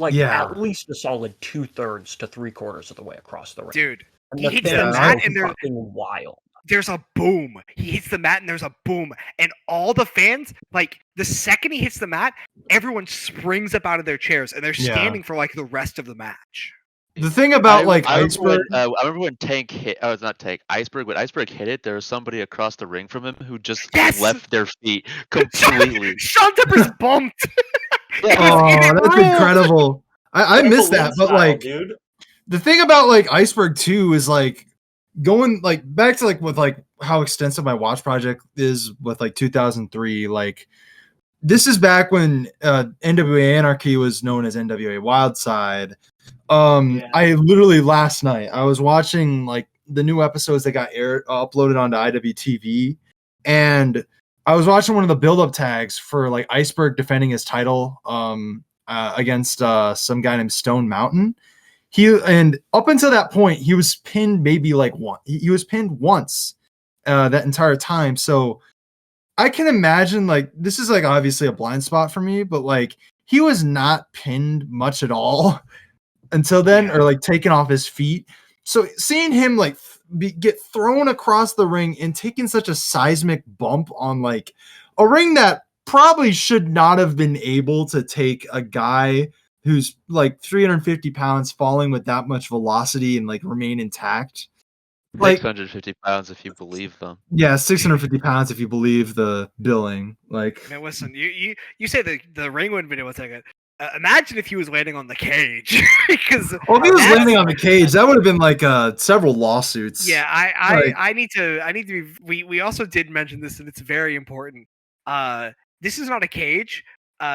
At least a solid 2/3 to 3/4 of the way across the ring. Dude, and he hits the mat and fucking wild. There's a boom. He hits the mat and there's a boom. And all the fans, like, the second he hits the mat, everyone springs up out of their chairs and they're standing for, like, the rest of the match. The thing about, Iceberg... I remember when Tank hit... Oh, it's not Tank. Iceberg. When Iceberg hit it, there was somebody across the ring from him who just left their feet completely. Sean Tepper's bumped! That's incredible. I missed that, but, like... Dude. The thing about, like, Iceberg 2 is, like, going like back to like with like how extensive my watch project is with like 2003, like this is back when NWA Anarchy was known as NWA Wildside. I literally last night I was watching like the new episodes that got uploaded onto IWTV, and I was watching one of the build-up tags for like Iceberg defending his title against some guy named Stone Mountain. And up until that point, he was pinned maybe like one. He was pinned once that entire time. So I can imagine like this is like obviously a blind spot for me, but like he was not pinned much at until then, or like taken off his feet. So seeing him like get thrown across the ring and taking such a seismic bump on like a ring that probably should not have been able to take a guy who's like 350 pounds falling with that much velocity and like remain intact. like 650 pounds if you believe them. yeah, 650 pounds if you believe the billing. Like, Man, listen, you say the Ringwind video was like a. Imagine if he was landing on the cage, because if he was landing on the cage, that would have been like several lawsuits. Yeah, Like- I need to be. We also did mention this, and it's very important. This is not a cage.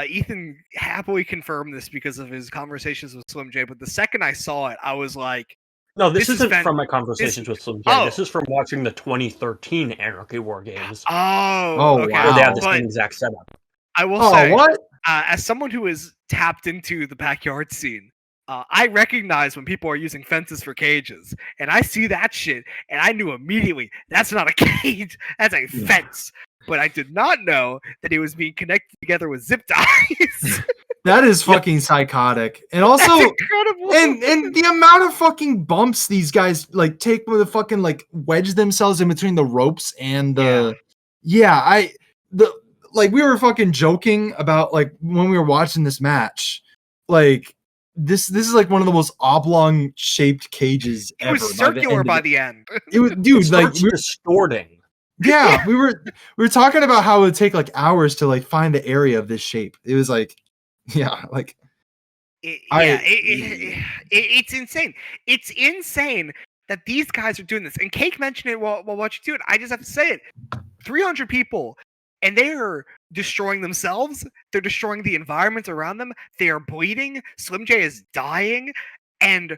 Ethan happily confirmed this because of his conversations with Slim J. But the second I saw it, I was like, No, this This has isn't been- from my conversations with Slim J. Oh. This is from watching the 2013 Anarchy War Games. "Oh, okay." wow. Where they have the But same exact setup. I will Oh, say, what? as someone who is tapped into the backyard scene, I recognize when people are using fences for cages, and I see that shit, and I knew immediately that's not a cage, that's a Yeah. fence. But I did not know that it was being connected together with zip ties. That is fucking psychotic. And That's also, incredible. and the amount of fucking bumps these guys like take with the fucking like wedge themselves in between the ropes and the like we were fucking joking about like when we were watching this match, like this is like one of the most oblong shaped cages It ever. was circular by the end. It was, dude, It like starts distorting. yeah, we were talking about how it would take like hours to like find the area of this shape. It was like, yeah, like It's insane. It's insane that these guys are doing this. And Cake mentioned it while watching do it. I just have to say it. 300 people, and they are destroying themselves. They're destroying the environment around them. They are bleeding. Slim J is dying. And,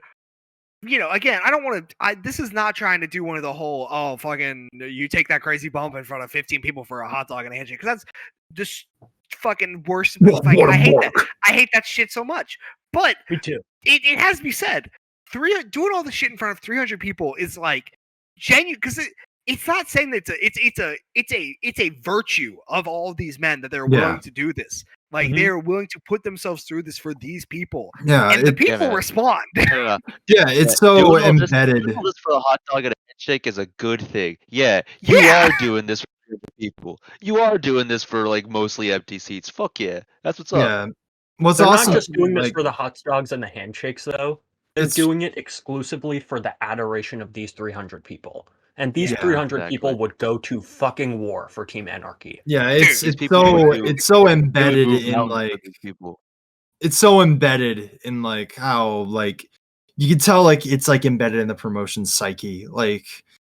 you know, again, I don't want to. This is not trying to do one of the whole, oh, fucking, you take that crazy bump in front of 15 people for a hot dog and a handshake. Because that's just fucking worse. Like, I hate that. I hate that shit so much. But Me too. it has to be said, doing all the shit in front of 300 people is like genuine, because it's not saying that it's a virtue of all of these men that they're willing to do this. Like they're willing to put themselves through this for these people. yeah, And the people respond. Yeah. yeah, it's so Doing all embedded. Doing all this for a hot dog and a handshake is a good thing. Yeah, you Yeah. are doing this for the people. You are doing this for like mostly empty seats. Fuck yeah, that's what's up. Yeah. What's They're awesome, not just doing this like, for the hot dogs and the handshakes, though. They're It's- doing it exclusively for the adoration of these 300 people. And these Yeah, 300 people exactly. would go to fucking war for Team Anarchy. yeah, Dude, it's these people would do- it's so They would embedded move in mountains for like these people. it's so embedded in like how like you can tell like it's like embedded in the promotion psyche. Like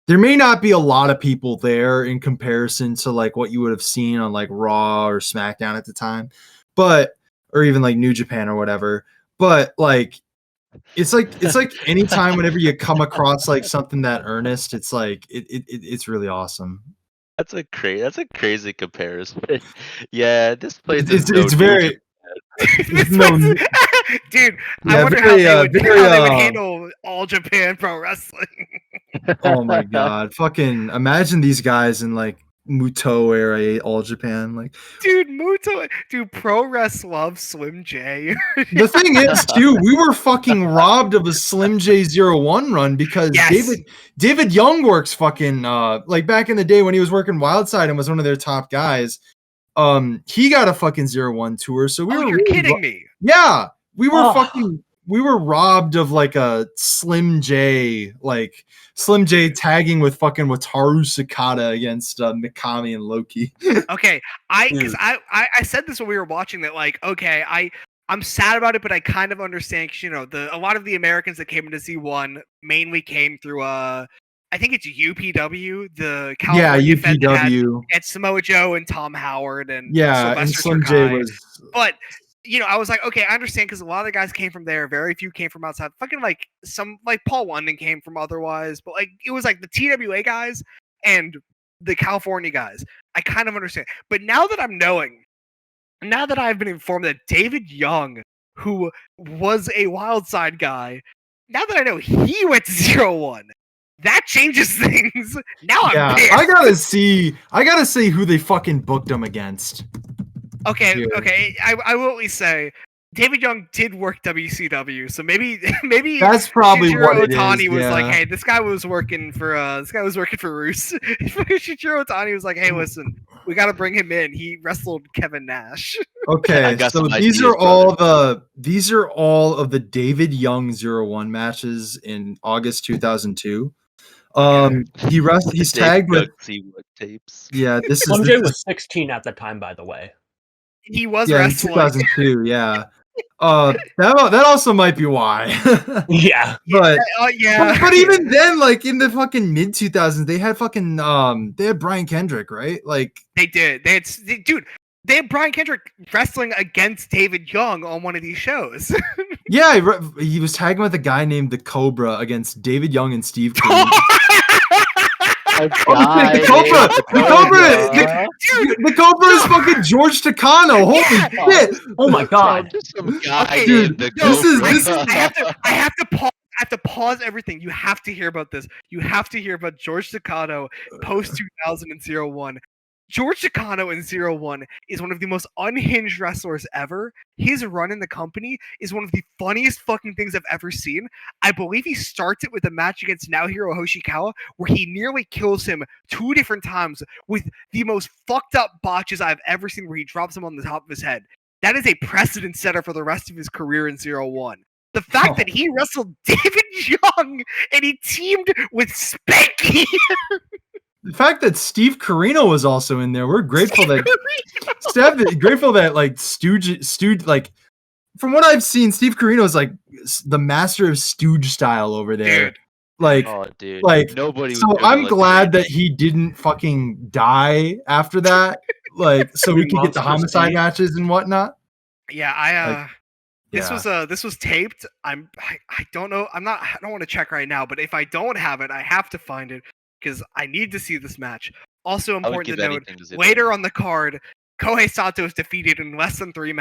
there may not be a lot of people there in comparison to like what you would have seen on like Raw or SmackDown at the time, but or even like New Japan or whatever. But like it's like anytime whenever you come across like something that earnest, it's like it's really awesome. That's a crazy comparison. Yeah, this place It's, is no it's very This no- was- dude, I Yeah, wonder very, how they very, would handle all Japan pro wrestling. oh my god, fucking imagine these guys in like Muto era All Japan. Like Dude, Pro Wrest loves Slim J. the thing is too, we were fucking robbed of a Slim J01 run because Yes. David Young works fucking like back in the day when he was working Wildside and was one of their top guys. He got a fucking 01 tour, so we Oh, were you're really kidding me. Yeah, we were Oh. we were robbed of like a Slim J tagging with fucking Wataru Sakata against Mikami and Loki. Okay, because I said this when we were watching that, like, okay, I'm sad about it, but I kind of understand, 'cause, you know, a lot of the Americans that came into Z1 mainly came through I think it's UPW, the California Fed that had UPW. Samoa Joe and Tom Howard and Yeah, and Sylvester Slim J Sakai. was But you know, I was like, okay, I understand, because a lot of the guys came from there. Very few came from outside. Fucking like some like Paul London came from otherwise, but like it was like the TWA guys and the California guys. I kind of understand. But now that I've been informed that David Young, who was a Wildside guy, now that I know he went to 01, that changes things. Now I'm pissed. I gotta see who they fucking booked him against. Okay, Here. okay. I will at least say David Young did work WCW, so maybe That's probably Shijiro what it Otani is, was like, yeah. hey, this guy was working for Roos. Shijiro Otani was like, hey, listen, we got to bring him in. He wrestled Kevin Nash. Okay, I got so some these ideas, are all of the David Young 01 matches in August 2002. He's tagged with See what tapes. this MJ is was 16 at the time, by the way. He was in wrestling. 2002. Yeah. That also might be why. Yeah. But yeah. but even then, like in the fucking mid 2000s, they had fucking they had Brian Kendrick, right? Like They did. They had Brian Kendrick wrestling against David Young on one of these shows. yeah, he was tagging with a guy named the Cobra against David Young and Steve Carell. The Cobra is fucking George Takano. Holy shit! Oh my god! Just some guy dude, named the this is I have to pause everything. You have to hear about this. You have to hear about George Takano post 2001. George Takano in 01 is one of the most unhinged wrestlers ever. His run in the company is one of the funniest fucking things I've ever seen. I believe he starts it with a match against Naohiro Hoshikawa where he nearly kills him 2 different times with the most fucked up botches I've ever seen where he drops him on the top of his head. That is a precedent setter for the rest of his career in 01. The fact that he wrestled David Young and he teamed with Spanky. The fact that Steve Carino was also in there, we're grateful that like Stooge, like from what I've seen, Steve Carino is like the master of Stooge style over there. Dude. Like, like nobody. So I'm glad that he didn't fucking die after that. Like, so we could get the homicide matches and whatnot. Yeah, This was taped. I don't know. I don't want to check right now, but if I don't have it, I have to find it because I need to see this match. Also important to note, later on the card, Kohei Sato is defeated in less than 3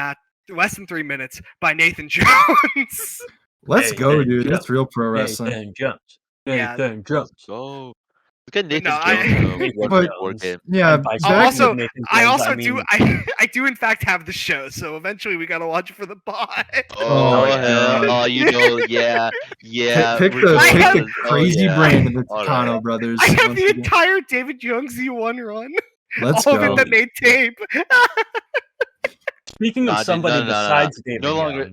minutes by Nathan Jones. Let's go, dude. That's real pro wrestling. Nathan Jones. Nathan Jones. Go. Look at Nathan Jones. Yeah. I do in fact have the show, so eventually we gotta watch it for the pod. Oh, you know, yeah. Pick the crazy brand of the Takano brothers. I have the entire David Young Z1 run. Let's all go. of it that made tape. Speaking of somebody besides David no longer, Young,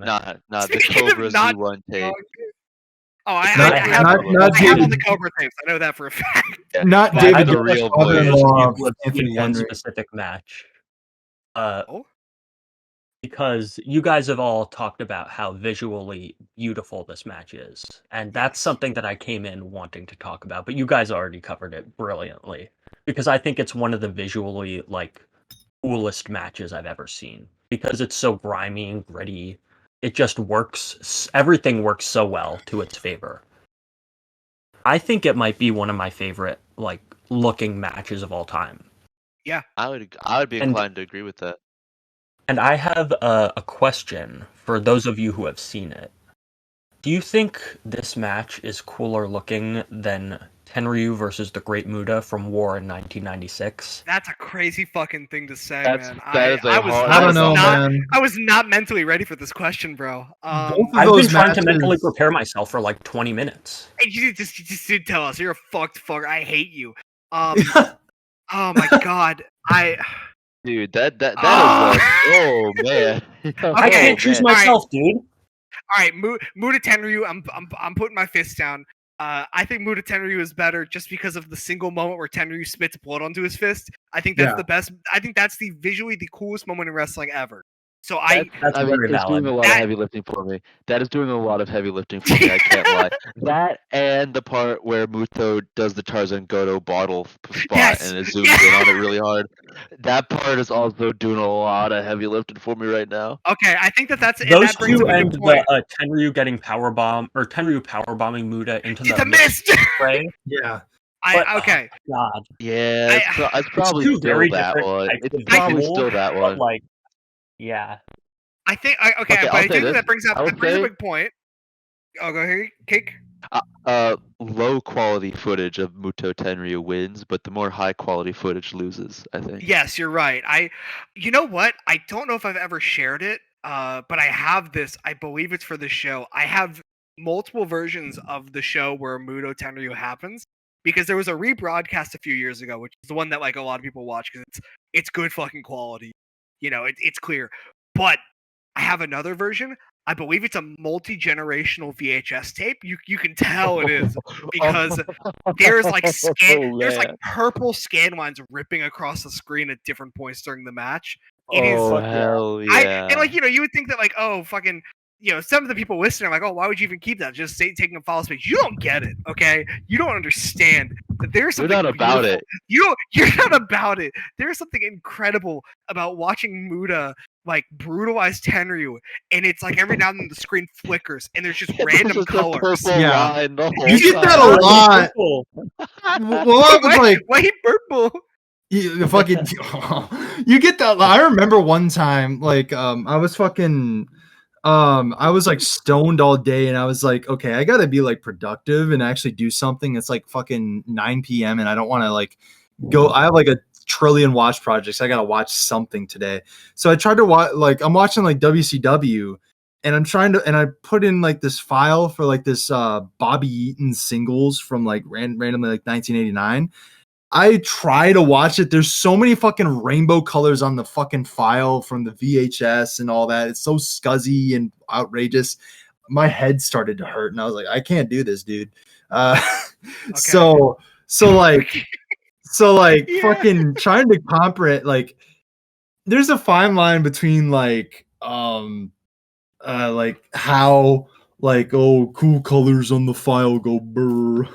the Cobra Z1 tape. Oh, I have all the Cobra tapes. I know that for a fact. Yeah. Not David, the real one specific match. Because you guys have all talked about how visually beautiful this match is, and that's something that I came in wanting to talk about. But you guys already covered it brilliantly, because I think it's one of the visually coolest matches I've ever seen. Because it's so grimy and gritty. It just works. Everything works so well to its favor. I think it might be one of my favorite looking matches of all time. Yeah, I would be inclined to agree with that. And I have a question for those of you who have seen it. Do you think this match is cooler looking than Tenryu versus the Great Muta from War in 1996? That's a crazy fucking thing to say, man. I don't know, man. I was not mentally ready for this question, bro. I've been trying to mentally prepare myself for 20 minutes. Hey, you just did tell us you're a fucked fuck. I hate you. Oh my god, Dude, that is oh man. I can't choose myself, dude. All right, Muta Tenryu. I'm putting my fist down. I think Muta Tenryu is better just because of the single moment where Tenryu spits blood onto his fist. I think that's the best. I think that's visually the coolest moment in wrestling ever. So that's very valid. Doing a lot of heavy lifting for me. That is doing a lot of heavy lifting for me. I can't lie. That and the part where Muto does the Tarzan Goto bottle spot and it zooms in on it really hard. That part is also doing a lot of heavy lifting for me right now. Okay, I think that's those that two and the Tenryu getting Tenryu powerbombing Muta into the mist. Right? Yeah. Okay. God. Yeah, it's probably still that one. It's probably still that one. Yeah. I think but I think that brings up a big point. Oh, go ahead, Cake. Low quality footage of Muto Tenryu wins, but the more high quality footage loses, I think. Yes, you're right. You know what? I don't know if I've ever shared it, but I have this. I believe it's for the show. I have multiple versions of the show where Muto Tenryu happens because there was a rebroadcast a few years ago, which is the one that a lot of people watch because it's good fucking quality. You know, it's clear. But I have another version. I believe it's a multi-generational VHS tape. You can tell it is because there's like there's like purple scan lines ripping across the screen at different points during the match. It is hell yeah. and like you would think that like fucking some of the people listening are like, oh, why would you even keep that? Just taking a follow space. You don't get it, okay? You don't understand that there's something. You're not about it. You're not about it. There's something incredible about watching Muda like brutalize Tenryu, and it's like every now and then the screen flickers and there's just random colors. Yeah, you get that a lot. Well, I was like, white purple. You fucking, you get that. I remember one time, like, I was like stoned all day, and I was like, okay, I gotta be like productive and actually do something. It's like fucking 9 p.m. and I don't want to like go. I have like a trillion watch projects. I gotta watch something today. So I tried to watch, like, I'm watching like WCW, and and I put in like this file for like this Bobby Eaton singles from like randomly like 1989. I try to watch it. There's so many fucking rainbow colors on the fucking file from the VHS and all that. It's so scuzzy and outrageous. My head started to hurt, and I was like, I can't do this, dude. Okay. So like yeah. Fucking trying to comprehend, like, there's a fine line between like how like, oh, cool colors on the file go brr.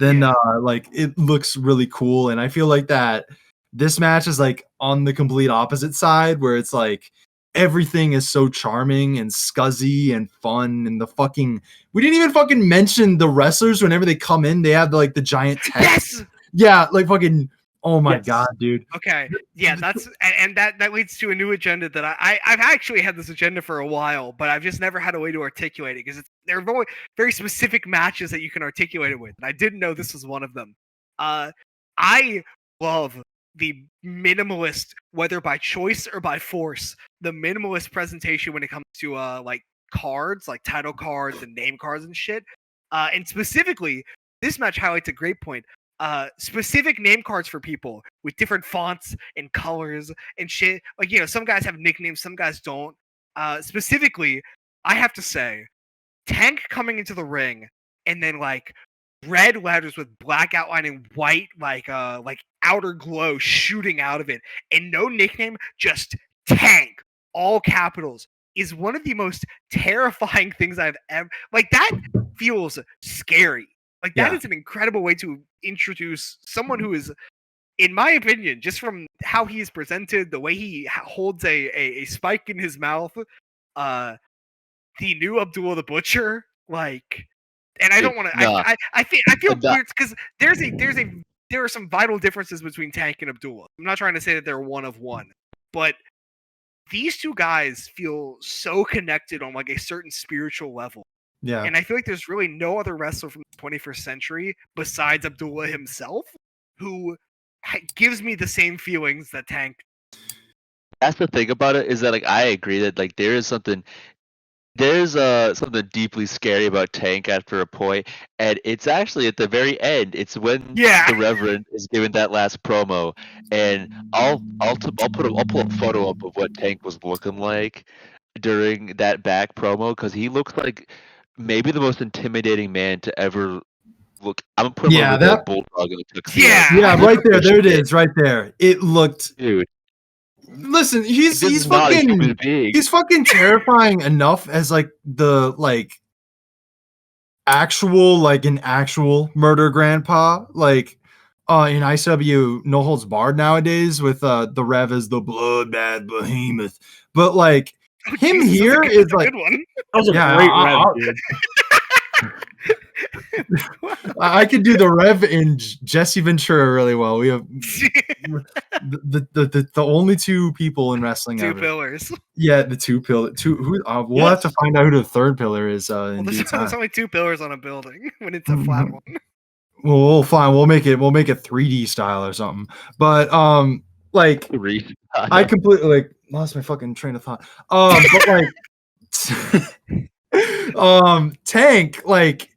Then like it looks really cool, and I feel like that this match is like on the complete opposite side, where it's like everything is so charming and scuzzy and fun, and we didn't even fucking mention the wrestlers. Whenever they come in, they have like the giant text. Yes! Yeah, like fucking, oh my god, dude. Okay, yeah, that's and that leads to a new agenda that I've actually had this agenda for a while, but I've just never had a way to articulate it because they're very, very specific matches that you can articulate it with, and I didn't know this was one of them. I love the minimalist, whether by choice or by force, the minimalist presentation when it comes to like cards, like title cards and name cards and shit. And specifically, this match highlights a great point. Specific name cards for people with different fonts and colors and shit. Like, some guys have nicknames, some guys don't. Specifically, I have to say, Tank coming into the ring and then like red letters with black outlining white, like outer glow shooting out of it, and no nickname, just Tank, all capitals, is one of the most terrifying things I've ever. Like, that feels scary. Like, that is an incredible way to introduce someone who is, in my opinion, just from how he is presented, the way he holds a spike in his mouth, the new Abdullah the Butcher, like, and I don't want to. I feel weird because there are some vital differences between Tank and Abdullah. I'm not trying to say that they're one of one, but these two guys feel so connected on like a certain spiritual level. Yeah. And I feel like there's really no other wrestler from the 21st century besides Abdullah himself who gives me the same feelings that Tank. That's the thing about it, is that like I agree that like there's something deeply scary about Tank after a point, and it's actually at the very end. It's when the Reverend is giving that last promo, and I'll pull a photo up of what Tank was looking like during that back promo, because he looks like maybe the most intimidating man to ever look. I'm gonna put him over that bulldog in the tuxedo. Yeah, right there. There it is, right there. It looked, dude. Listen, he's fucking terrifying enough as like the like an actual murder grandpa, like in ICW No Holds Barred nowadays, with the Rev as the bloodbath behemoth. But like him here is like, that was a great Rev, dude. I could do the Rev in Jesse Ventura really well. We have the only two people in wrestling two ever. Pillars. Yeah, the two pillar. We'll have to find out who the third pillar is. There's only two pillars on a building when it's a flat one. Well, fine. We'll make it 3D style or something. But like I completely like lost my fucking train of thought. But like Tank, like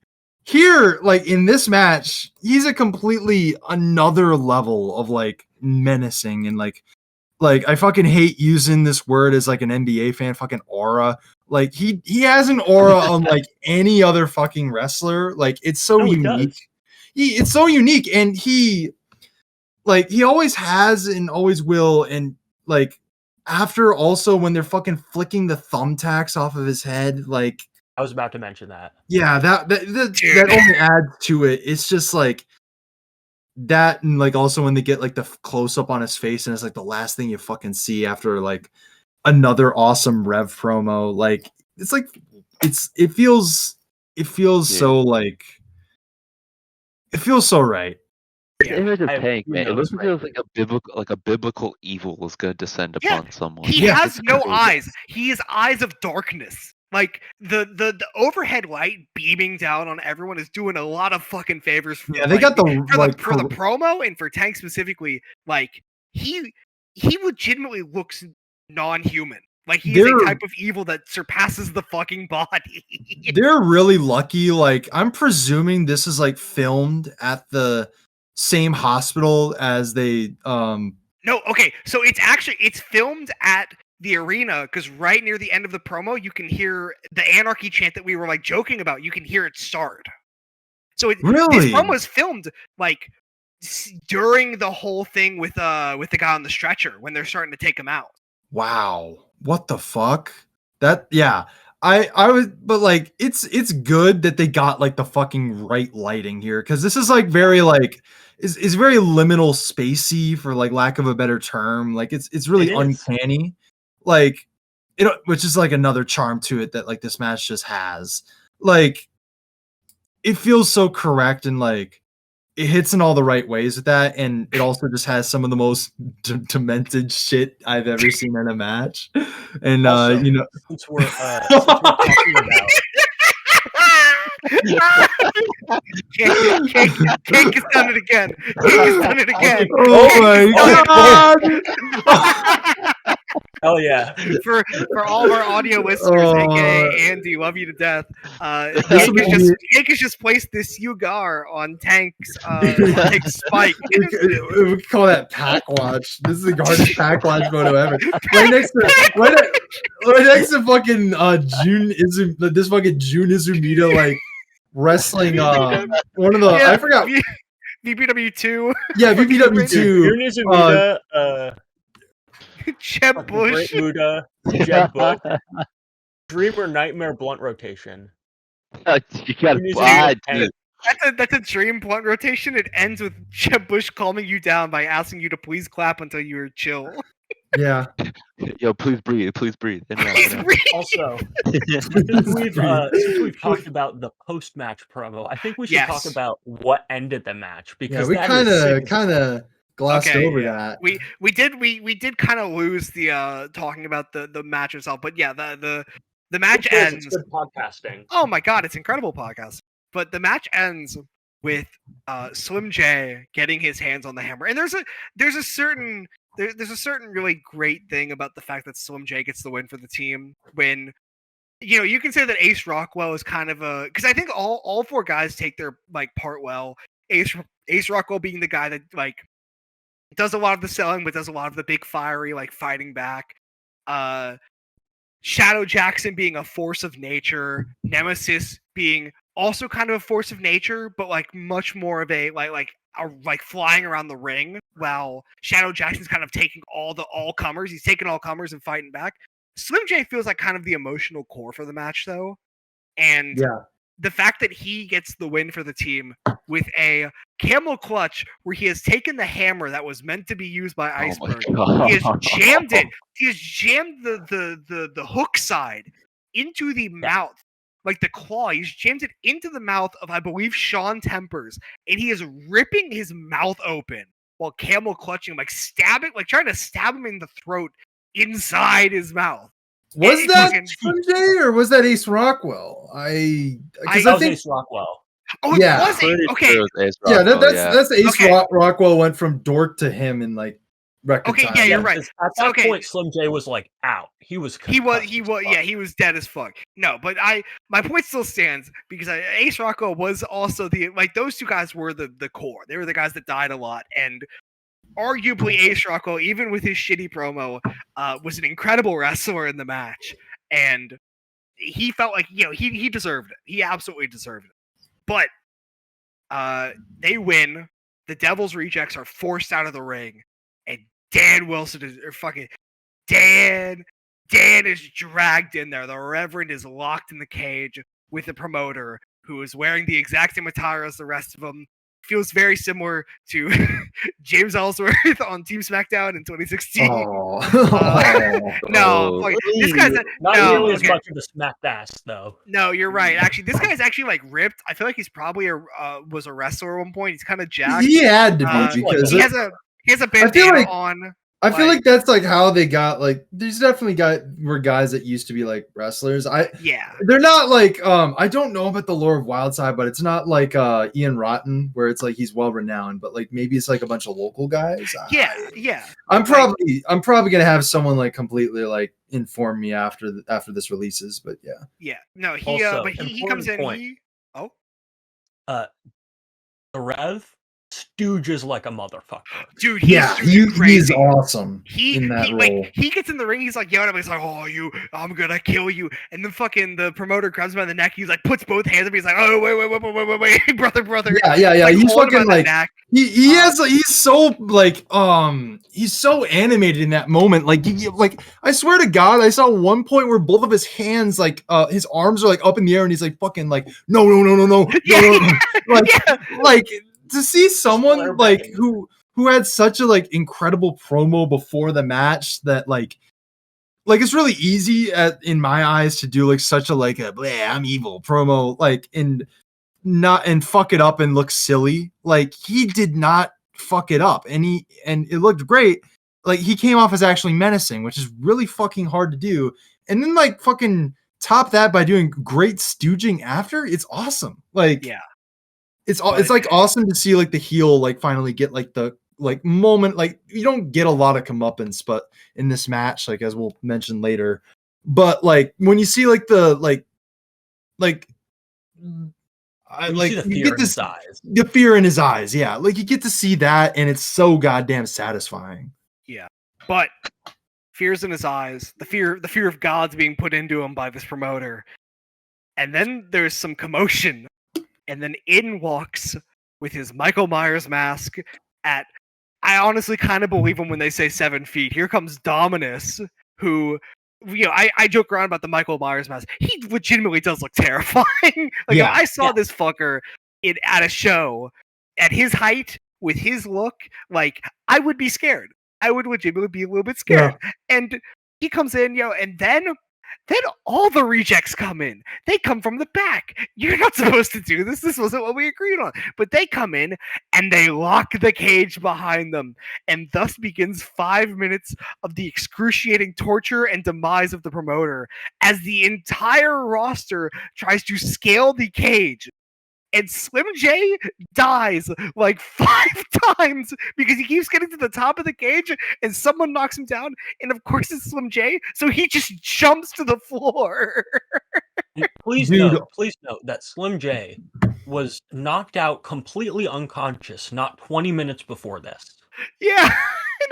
here, like in this match, he's a completely another level of like menacing, and like I fucking hate using this word as like an NBA fan, fucking aura. Like he has an aura unlike any other fucking wrestler. Like it's so unique. It's so unique, and he always has and always will. And like after also when they're fucking flicking the thumbtacks off of his head, like I was about to mention that. Yeah, that only adds to it. It's just like that, and like also when they get like the close up on his face, and it's like the last thing you fucking see after like another awesome Rev promo. Like it's like it feels so like it feels so right. The image of I- Tank, who man, it knows, looks right? like a biblical evil was going to descend Yeah, upon someone. He Yeah, has it's no crazy. eyes. He has eyes of darkness. Like the overhead light beaming down on everyone is doing a lot of fucking favors for Yeah, they got the for the promo and for Tank specifically. Like he legitimately looks non-human. Like he is a They're- type of evil that surpasses the fucking body. They're really lucky. Like I'm presuming this is like filmed at the same hospital as they No, okay, so it's filmed at the arena because right near the end of the promo you can hear the Anarchy chant that we were like joking about. You can hear it start. So this Really? promo is filmed like during the whole thing with the guy on the stretcher when they're starting to take him out. Wow. What the fuck? That yeah. I was but like it's good that they got like the fucking right lighting here, because this is like very like is very liminal spacey, for like lack of a better term. Like it's really It is. uncanny. Like which is like another charm to it that like this match just has. Like it feels so correct, and like it hits in all the right ways with that, and it also just has some of the most demented shit I've ever seen in a match. And Also, you know, since we're talking about Cake has done it again. Cake has done it again. oh my god! hell yeah, For all of our audio listeners, aka Andy, love you to death. This will be- Cake has just placed this cigar on Tank's spike. we could call that pack watch. This is the hardest pack watch photo ever. Right next to fucking Jun Izumita like wrestling one of the I forgot. VPW 2. Yeah, VPW 2. Jun Izumita, Jeb fucking Bush. Great Muda, Jeb Bush, Dreamer Nightmare blunt rotation. You gotta Jun buy, Izumita, dude. That's a dream blunt rotation. It ends with Jeb Bush calming you down by asking you to please clap until you're chill. Yeah. Yo, please breathe. Please breathe. Please breathe. Also, since we've talked about the post-match promo, I think we should talk Yes. about what ended the match, because We that is kind of glossed Okay, over yeah. that. We did kind of lose the talking about the match itself, but yeah, the match ends. It's good podcasting. Oh my god, it's incredible podcast. But the match ends with Slim J getting his hands on the hammer, and there's a certain really great thing about the fact that Slim J gets the win for the team when. You know, you can say that Ace Rockwell is kind of because I think all four guys take their like part well. Ace Rockwell being the guy that like does a lot of the selling, but does a lot of the big fiery like fighting back. Shadow Jackson being a force of nature, Nemesis being also kind of a force of nature, but like much more of a like flying around the ring, while Shadow Jackson's kind of taking all comers. He's taking all comers and fighting back. Slim J feels like kind of the emotional core for the match, though, and the fact that he gets the win for the team with a camel clutch where he has taken the hammer that was meant to be used by Iceberg, he has jammed it. He has jammed the hook side into the mouth, like the claw. He's jammed it into the mouth of, I believe, Sean Tempers, and he is ripping his mouth open while camel clutching, like trying to stab him in the throat inside his mouth. Was that Slim J or was that Ace Rockwell? I think Ace Rockwell. Oh, Yeah. it was Ace. Okay. Yeah, that's Ace Rockwell went from dork to him in like record time. Yeah, you're right. At that point, Slim J was like out. He was dead as fuck. No, but my point still stands because Ace Rockwell was also those two guys were the core. They were the guys that died a lot, and arguably Ace Rockwell, even with his shitty promo, was an incredible wrestler in the match. And he felt like he deserved it. He absolutely deserved it. But they win. The Devil's Rejects are forced out of the ring, and Dan Wilson Dan is dragged in there. The Reverend is locked in the cage with the promoter, who is wearing the exact same attire as the rest of them. Feels very similar to James Ellsworth on Team SmackDown in 2016. No, this guy's not nearly as much of a smacked ass though. No, you're right. Actually, this guy's actually like ripped. I feel like he's probably was a wrestler at one point. He's kind of jacked. He had to be because he has a bandana on. I feel like that's like how they got like. There's definitely were guys that used to be like wrestlers. They're not like I don't know about the lore of Wildside, but it's not like Ian Rotten where it's like he's well renowned, but like maybe it's like a bunch of local guys. Yeah. I'm probably gonna have someone like completely like inform me after this releases, but yeah. Yeah. No, Also, but he comes in. The Rev stooges like a motherfucker. Dude, he's awesome in that role. Like, he gets in the ring, he's like yelling at him, he's like, I'm gonna kill you. And then fucking the promoter grabs him by the neck, he's like puts both hands up, he's like, oh wait, brother. Yeah. Like, he's fucking like he's so animated in that moment. Like I swear to God, I saw one point where both of his hands, like his arms are like up in the air and he's like fucking like no. Like to see someone like who had such a like incredible promo before the match that like it's really easy in my eyes to do like such a like a I'm evil promo like and fuck it up and look silly. Like he did not fuck it up and it looked great. Like he came off as actually menacing, which is really fucking hard to do. And then like fucking top that by doing great stooging after. It's awesome. Like it's like awesome to see like the heel like finally get like the like moment. Like you don't get a lot of comeuppance, but in this match, like as we'll mention later, but like when you see like the the fear in his eyes, yeah, like you get to see that, and it's so goddamn satisfying. Yeah, but fears in his eyes, the fear of God's being put into him by this promoter, and then there's some commotion. And then in walks with his Michael Myers mask I honestly kind of believe him when they say 7 feet. Here comes Dominus, who, I joke around about the Michael Myers mask. He legitimately does look terrifying. If I saw this fucker at a show at his height with his look, like I would be scared. I would legitimately be a little bit scared. Yeah. And he comes in, and then all the rejects come in. They come from the back. You're not supposed to do this. This wasn't what we agreed on. But they come in and they lock the cage behind them. And thus begins 5 minutes of the excruciating torture and demise of the promoter as the entire roster tries to scale the cage. And Slim J dies like 5 times because he keeps getting to the top of the cage and someone knocks him down. And of course it's Slim J, so he just jumps to the floor. Please note that Slim J was knocked out completely unconscious not 20 minutes before this. Yeah,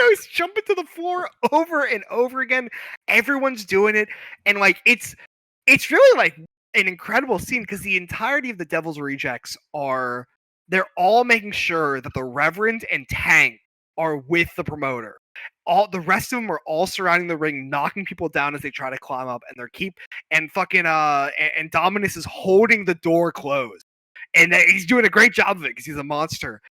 he's jumping to the floor over and over again. Everyone's doing it, and like it's really like an incredible scene because the entirety of the Devil's Rejects they're all making sure that the Reverend and Tank are with the promoter. All the rest of them are all surrounding the ring, knocking people down as they try to climb up, and Dominus is holding the door closed, and he's doing a great job of it because he's a monster.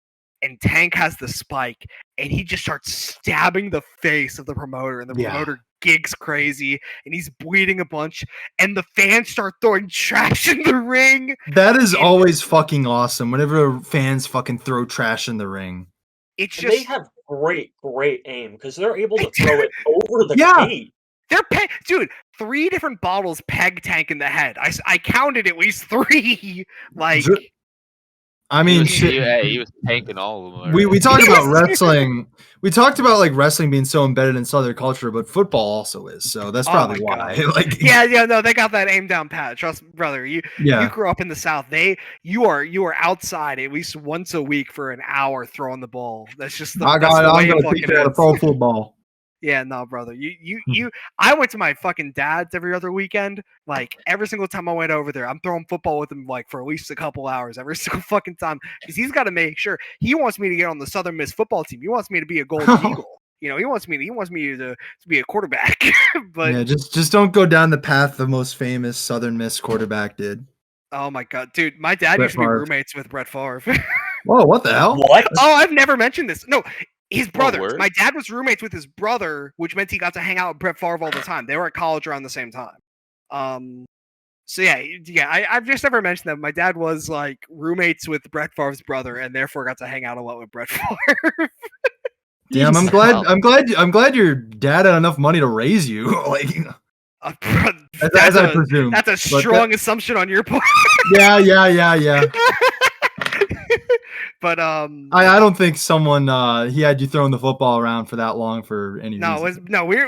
And Tank has the spike, and he just starts stabbing the face of the promoter, and the promoter gigs crazy, and he's bleeding a bunch, and the fans start throwing trash in the ring. That is always fucking awesome. Whenever fans fucking throw trash in the ring, they have great aim because they're able to throw it over the cage. They're dude, 3 different bottles peg Tank in the head. I counted at least 3. Like. I mean, he was tanking all of them. We talked about wrestling. We talked about like wrestling being so embedded in Southern culture, but football also is. So that's probably why. Like, no, they got that aim down pat. Trust, brother. You grew up in the South. You are outside at least once a week for an hour throwing the ball. That's just the. I'm gonna teach you how to throw football. Yeah, no, brother. I went to my fucking dad's every other weekend. Like every single time I went over there, I'm throwing football with him like for at least a couple hours every single fucking time because he's got to make sure he wants me to get on the Southern Miss football team. He wants me to be a Golden Eagle. You know, he wants me to be a quarterback. But yeah, just don't go down the path the most famous Southern Miss quarterback did. oh my god, dude, my dad Brett used to be Favre. roommates with Brett Favre. Whoa, what the hell? What? Oh, I've never mentioned this. No, his brothers. word? My dad was roommates with his brother, which meant he got to hang out with Brett Favre all the time. They were at college around the same time. So yeah. I've just never mentioned that. My dad was like roommates with Brett Favre's brother, and therefore got to hang out a lot with Brett Favre. Damn, I'm glad your dad had enough money to raise you. Like, as I presume. That's a strong assumption on your part. Yeah. But I don't think someone he had you throwing the football around for that long for any reason.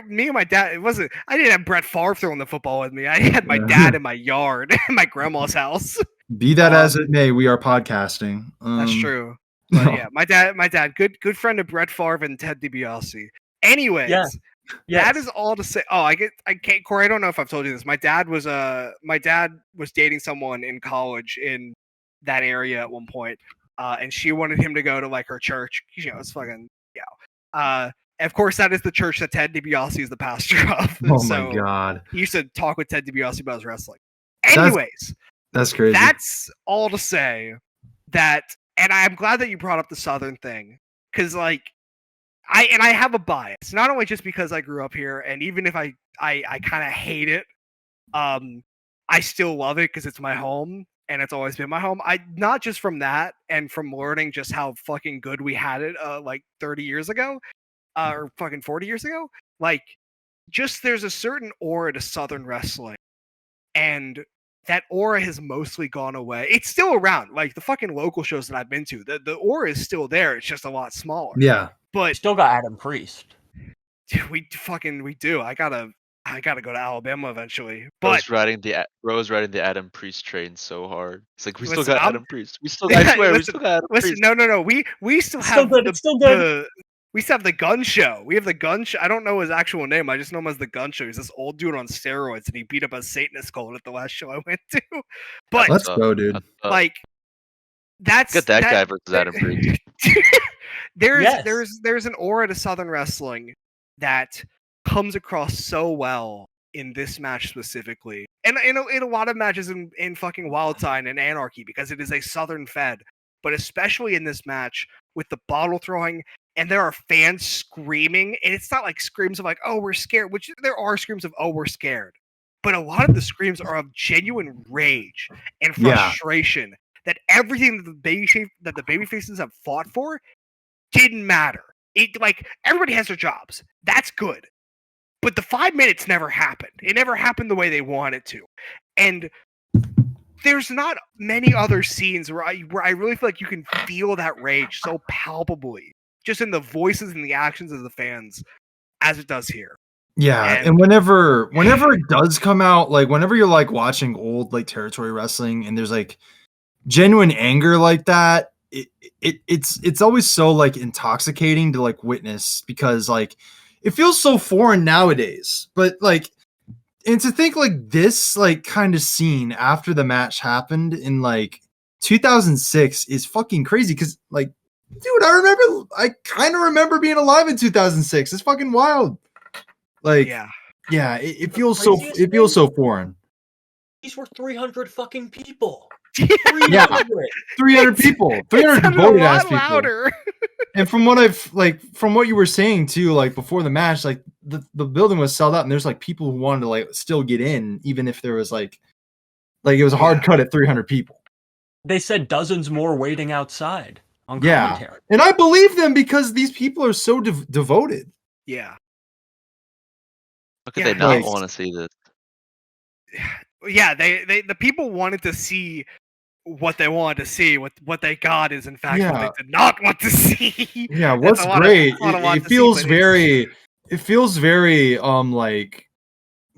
Me and my dad. It wasn't. I didn't have Brett Favre throwing the football with me. I had my dad in my yard, in my grandma's house. Be that as it may, we are podcasting. That's true. But yeah, my dad, good friend of Brett Favre and Ted DiBiase. Anyways, Yes. that is all to say. Oh, I can't, Corey. I don't know if I've told you this. My dad was dating someone in college in that area at one point, and she wanted him to go to like her church. You know, it's fucking of course, that is the church that Ted DiBiase is the pastor of. Oh my god! He used to talk with Ted DiBiase about his wrestling. Anyways, that's crazy. That's all to say that. And I'm glad that you brought up the Southern thing, because like I have a bias, not only just because I grew up here, and even if I kind of hate it, I still love it because it's my home and it's always been my home. I not just from that and from learning just how fucking good we had it like 30 years ago, or fucking 40 years ago. Like, just there's a certain aura to Southern wrestling, and that aura has mostly gone away. It's still around. Like the fucking local shows that I've been to, the aura is still there. It's just a lot smaller. Yeah. But Still got Adam Priest. we do. I gotta go to Alabama eventually. But Rose riding the Adam Priest train so hard. It's like we Listen, still got I'm- Adam Priest. We still got we still got Adam listen, Priest. no. We still It's have still good. It's still good. we still have the gun show. We have the gun show. I don't know his actual name. I just know him as the gun show. He's this old dude on steroids, and he beat up a Satanist cult at the last show I went to. But Let's go, dude. like, that's Get that guy versus Adam Priest. There's an aura to Southern wrestling that comes across so well in this match specifically, and in a lot of matches in fucking Wild Time and Anarchy, because it is a Southern fed, but especially in this match with the bottle throwing, and there are fans screaming, and it's not like screams of like, oh, we're scared, which there are screams of, oh, we're scared, but a lot of the screams are of genuine rage and frustration that everything that the baby faces have fought for didn't matter. It, like, everybody has their jobs. That's good. But the 5 minutes never happened. It never happened the way they wanted to. And there's not many other scenes where I really feel like you can feel that rage so palpably, just in the voices and the actions of the fans, as it does here. Yeah, and whenever it does come out, like whenever you're like watching old like territory wrestling and there's like genuine anger like that, it's always so like intoxicating to like witness, because like it feels so foreign nowadays. But like, and to think like this like kind of scene after the match happened in like 2006 is fucking crazy, because like, dude, I kind of remember being alive in 2006. It's fucking wild. Like, yeah, it feels so foreign. These were 300 fucking people. 300 people, 300 devoted ass people. Louder. And from what you were saying too, like before the match, like the building was sold out, and there's like people who wanted to like still get in, even if there was like it was a hard cut at 300 people. They said dozens more waiting outside on commentary. And I believe them, because these people are so devoted. Yeah. How could they not want to see this? Yeah, the people wanted to see what they wanted to see. What they got is in fact what they did not want to see. Yeah, what's great? It feels very like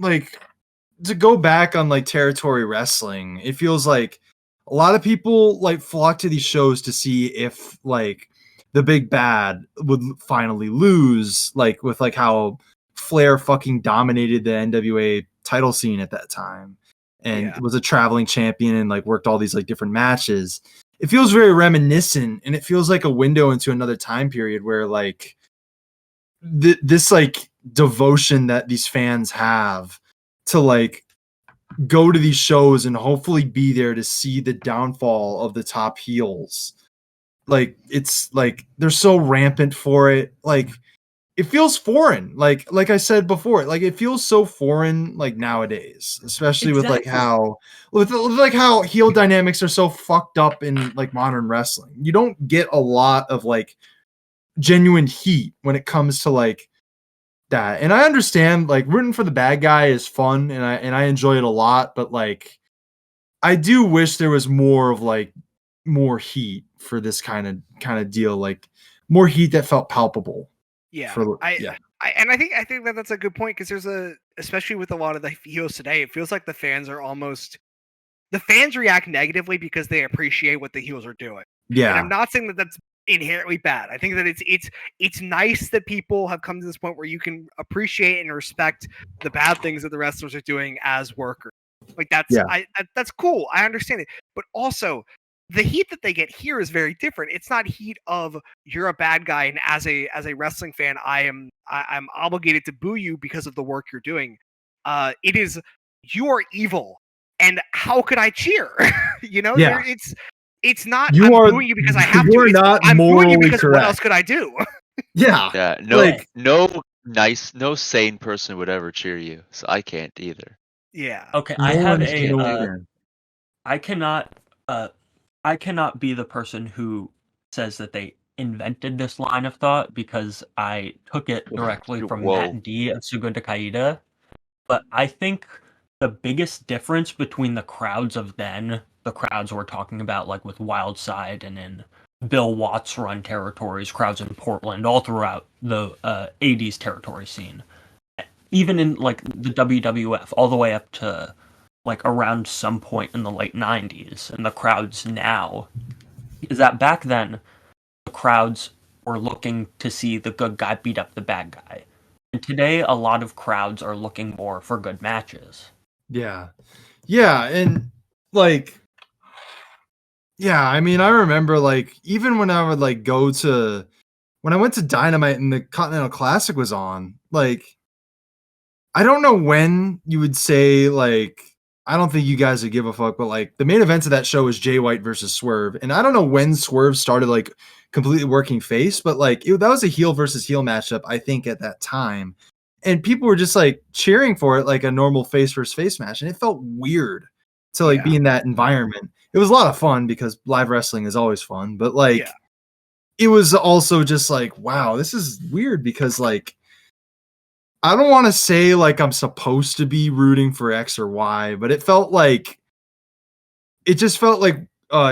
to go back on like territory wrestling. It feels like a lot of people like flock to these shows to see if like the big bad would finally lose, like with like how Flair fucking dominated the NWA title scene at that time and was a traveling champion and like worked all these like different matches. It feels very reminiscent, and it feels like a window into another time period where like this like devotion that these fans have to like go to these shows and hopefully be there to see the downfall of the top heels. Like it's like they're so rampant for it. Like it feels foreign. Like I said before, like it feels so foreign like nowadays, especially with like how with like how heel dynamics are so fucked up in like modern wrestling. You don't get a lot of like genuine heat when it comes to like that. And I understand like rooting for the bad guy is fun and I enjoy it a lot, but like I do wish there was more of like more heat for this kind of deal, like more heat that felt palpable. I think that that's a good point, because especially with a lot of the heels today, it feels like the fans react negatively because they appreciate what the heels are doing. Yeah. And I'm not saying that that's inherently bad. I think that it's nice that people have come to this point where you can appreciate and respect the bad things that the wrestlers are doing as workers. Like that's cool. I understand it. But also the heat that they get here is very different. It's not heat of you're a bad guy and as a wrestling fan I'm obligated to boo you because of the work you're doing. It is you are evil and how could I cheer? You know, it's not I'm booing you because I have to. I'm booing you because correct. What else could I do? Yeah. No sane person would ever cheer you, so I can't either. Yeah. Okay, I cannot be the person who says that they invented this line of thought because I took it directly from Matt D of Sugunda Kaida. But I think the biggest difference between the crowds of then, the crowds we're talking about like with Wildside and in Bill Watts run territories, crowds in Portland, all throughout the 80s territory scene, even in like the WWF, all the way up to like around some point in the late 90s, and the crowds now, is that back then, the crowds were looking to see the good guy beat up the bad guy. And today, a lot of crowds are looking more for good matches. Yeah. Yeah, and like, yeah, I mean, I remember like, even when I would like when I went to Dynamite and the Continental Classic was on, like, I don't know when you would say like, I don't think you guys would give a fuck, but like the main event of that show was Jay White versus Swerve. And I don't know when Swerve started like completely working face, but like that was a heel versus heel matchup, I think, at that time. And people were just like cheering for it like a normal face versus face match. And it felt weird to like be in that environment. It was a lot of fun because live wrestling is always fun, but like it was also just like, wow, this is weird because like, I don't want to say like I'm supposed to be rooting for X or Y, but it just felt like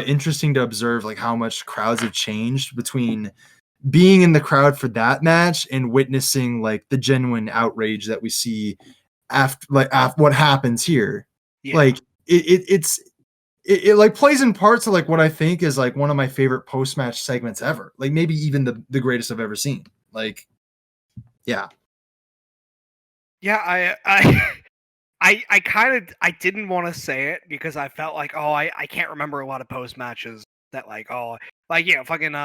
interesting to observe like how much crowds have changed between being in the crowd for that match and witnessing like the genuine outrage that we see after what happens here. Yeah. Like it like plays in parts of like what I think is like one of my favorite post-match segments ever. Like maybe even the greatest I've ever seen. Like, yeah. Yeah, I didn't want to say it because I felt like, I can't remember a lot of post matches that like, fucking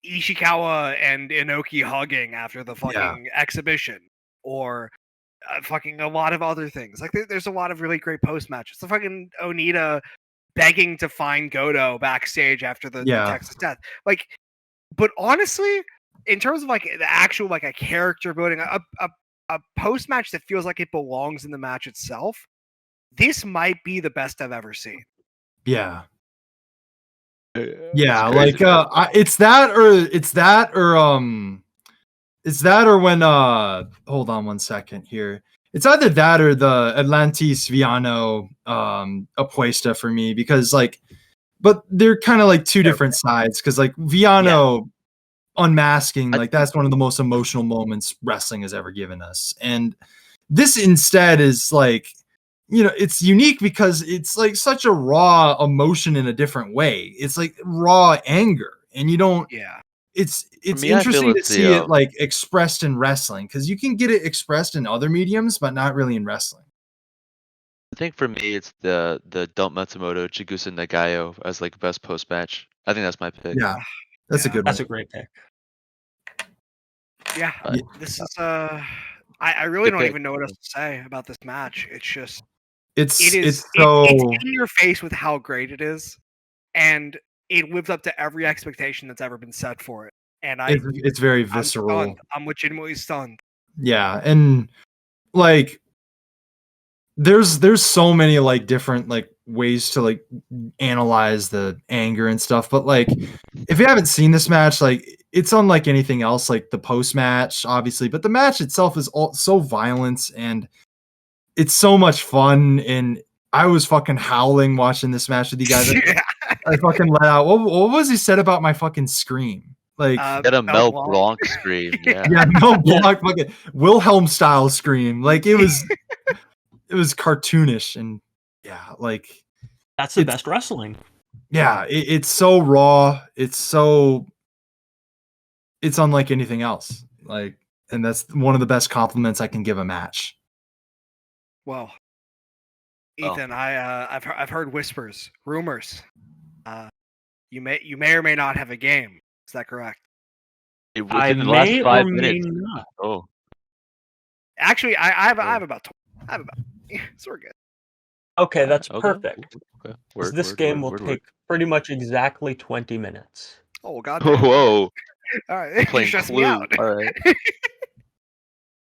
Ishikawa and Inoki hugging after the fucking exhibition, or fucking a lot of other things. Like there's a lot of really great post matches. The fucking Onita begging to find Goto backstage after the Texas death. Like, but honestly, in terms of like the actual like a character building, a post match that feels like it belongs in the match itself, this might be the best I've ever seen. Yeah. Yeah, like it's that or when hold on one second here. It's either that or the Atlantis Viano Apuesta for me, because like, but they're kind of like two different sides, because like Viano unmasking, like that's one of the most emotional moments wrestling has ever given us, and this instead is like, you know, it's unique because it's like such a raw emotion in a different way. It's like raw anger, and you don't it's me, I feel interesting to it's see the, it like expressed in wrestling because you can get it expressed in other mediums, but not really in wrestling. I think for me, it's the Dump Matsumoto Chigusa Nagayo as like best post match. I think that's my pick. Yeah, that's a Yeah. good That's one. a great pick. Yeah, But- this is I really Good don't pick. even know what else to say about this match. It's just It's it's so in your face with how great it is, and it lives up to every expectation that's ever been set for it. And it's very I'm visceral. stunned. I'm legitimately stunned. Yeah, and like there's so many like different like ways to like analyze the anger and stuff, but like if you haven't seen this match, like it's unlike anything else, like the post match, obviously, but the match itself is all so violent and it's so much fun. And I was fucking howling watching this match with you guys. Yeah. I fucking let out. What was he said about my fucking scream? Like, Get a Mel Blanc. Blanc scream. Yeah. yeah, no block, fucking Wilhelm style scream. Like it was cartoonish and yeah, like That's the It's- best wrestling. yeah, it's so raw. It's unlike anything else. Like, and that's one of the best compliments I can give a match. Well, Oh. Ethan, I've heard whispers, rumors. You may or may not have a game. Is that correct? Within the last may 5 or minutes. may not. Oh. Actually, I have about so we're good. Okay, that's Okay. perfect. Okay. 'Cause this game will take pretty much exactly 20 minutes. Oh goddamn! Whoa. All right, you Playing stressed me Clue. out. All right.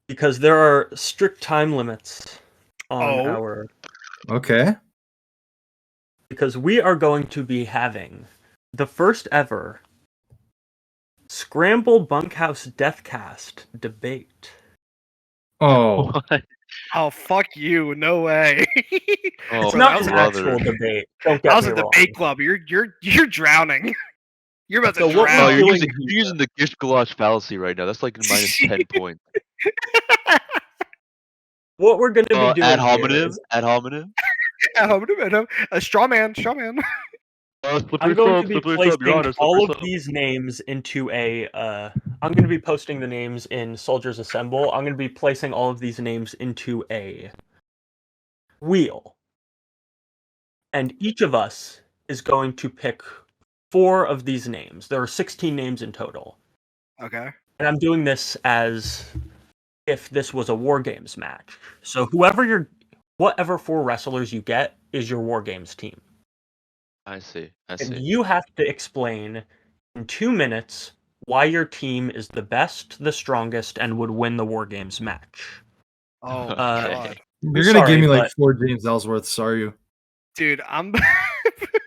Because there are strict time limits on Oh. our... Okay. Because we are going to be having the first ever Scramble Bunkhouse Deathcast debate. Oh, What? Oh fuck you! No way. Oh, It's Bro, not that was an brother. actual debate. Don't that get was me a wrong. debate club. You're drowning. You're about to So what we're Oh, drown. you're doing using, you're using the Gish Gulash fallacy right now. That's like minus 10 points. What we're going to be doing Ad here hominem? is Ad hominem? A straw man. I'm going to be slippery slope, Your placing Honor, all slippery of slope. these names into a... I'm going to be posting the names in Soldiers Assemble. I'm going to be placing all of these names into a wheel. And each of us is going to pick 4 of these names. There are 16 names in total. Okay. And I'm doing this as if this was a War Games match. So whatever 4 wrestlers you get is your War Games team. I see. And you have to explain in 2 minutes why your team is the best, the strongest, and would win the War Games match. Oh Okay. god, you're gonna sorry, give me like but- 4 James Ellsworths, are you? dude, I'm.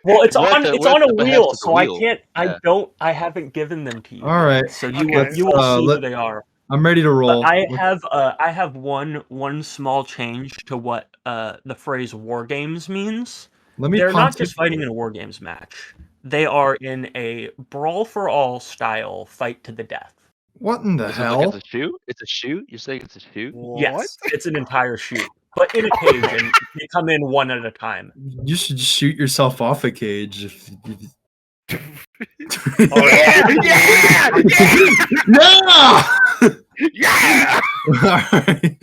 Well, it's What on the- it's what on a the behest wheel, of the so wheel? I can't. Yeah. I haven't given them to you. All right. So Okay. you will see who let- they are. I'm ready to roll. But I have one small change to what the phrase War Games means. Let me They're not pontificate. just fighting in a War Games match. They are in a brawl for all style fight to the death. What in the This is like hell? it's a shoot? It's a shoot? You're saying it's a shoot? What? Yes, it's an entire shoot, but in a cage, and they come in one at a time. You should shoot yourself off a cage. Yeah! Yeah! Yeah! Yeah! All right.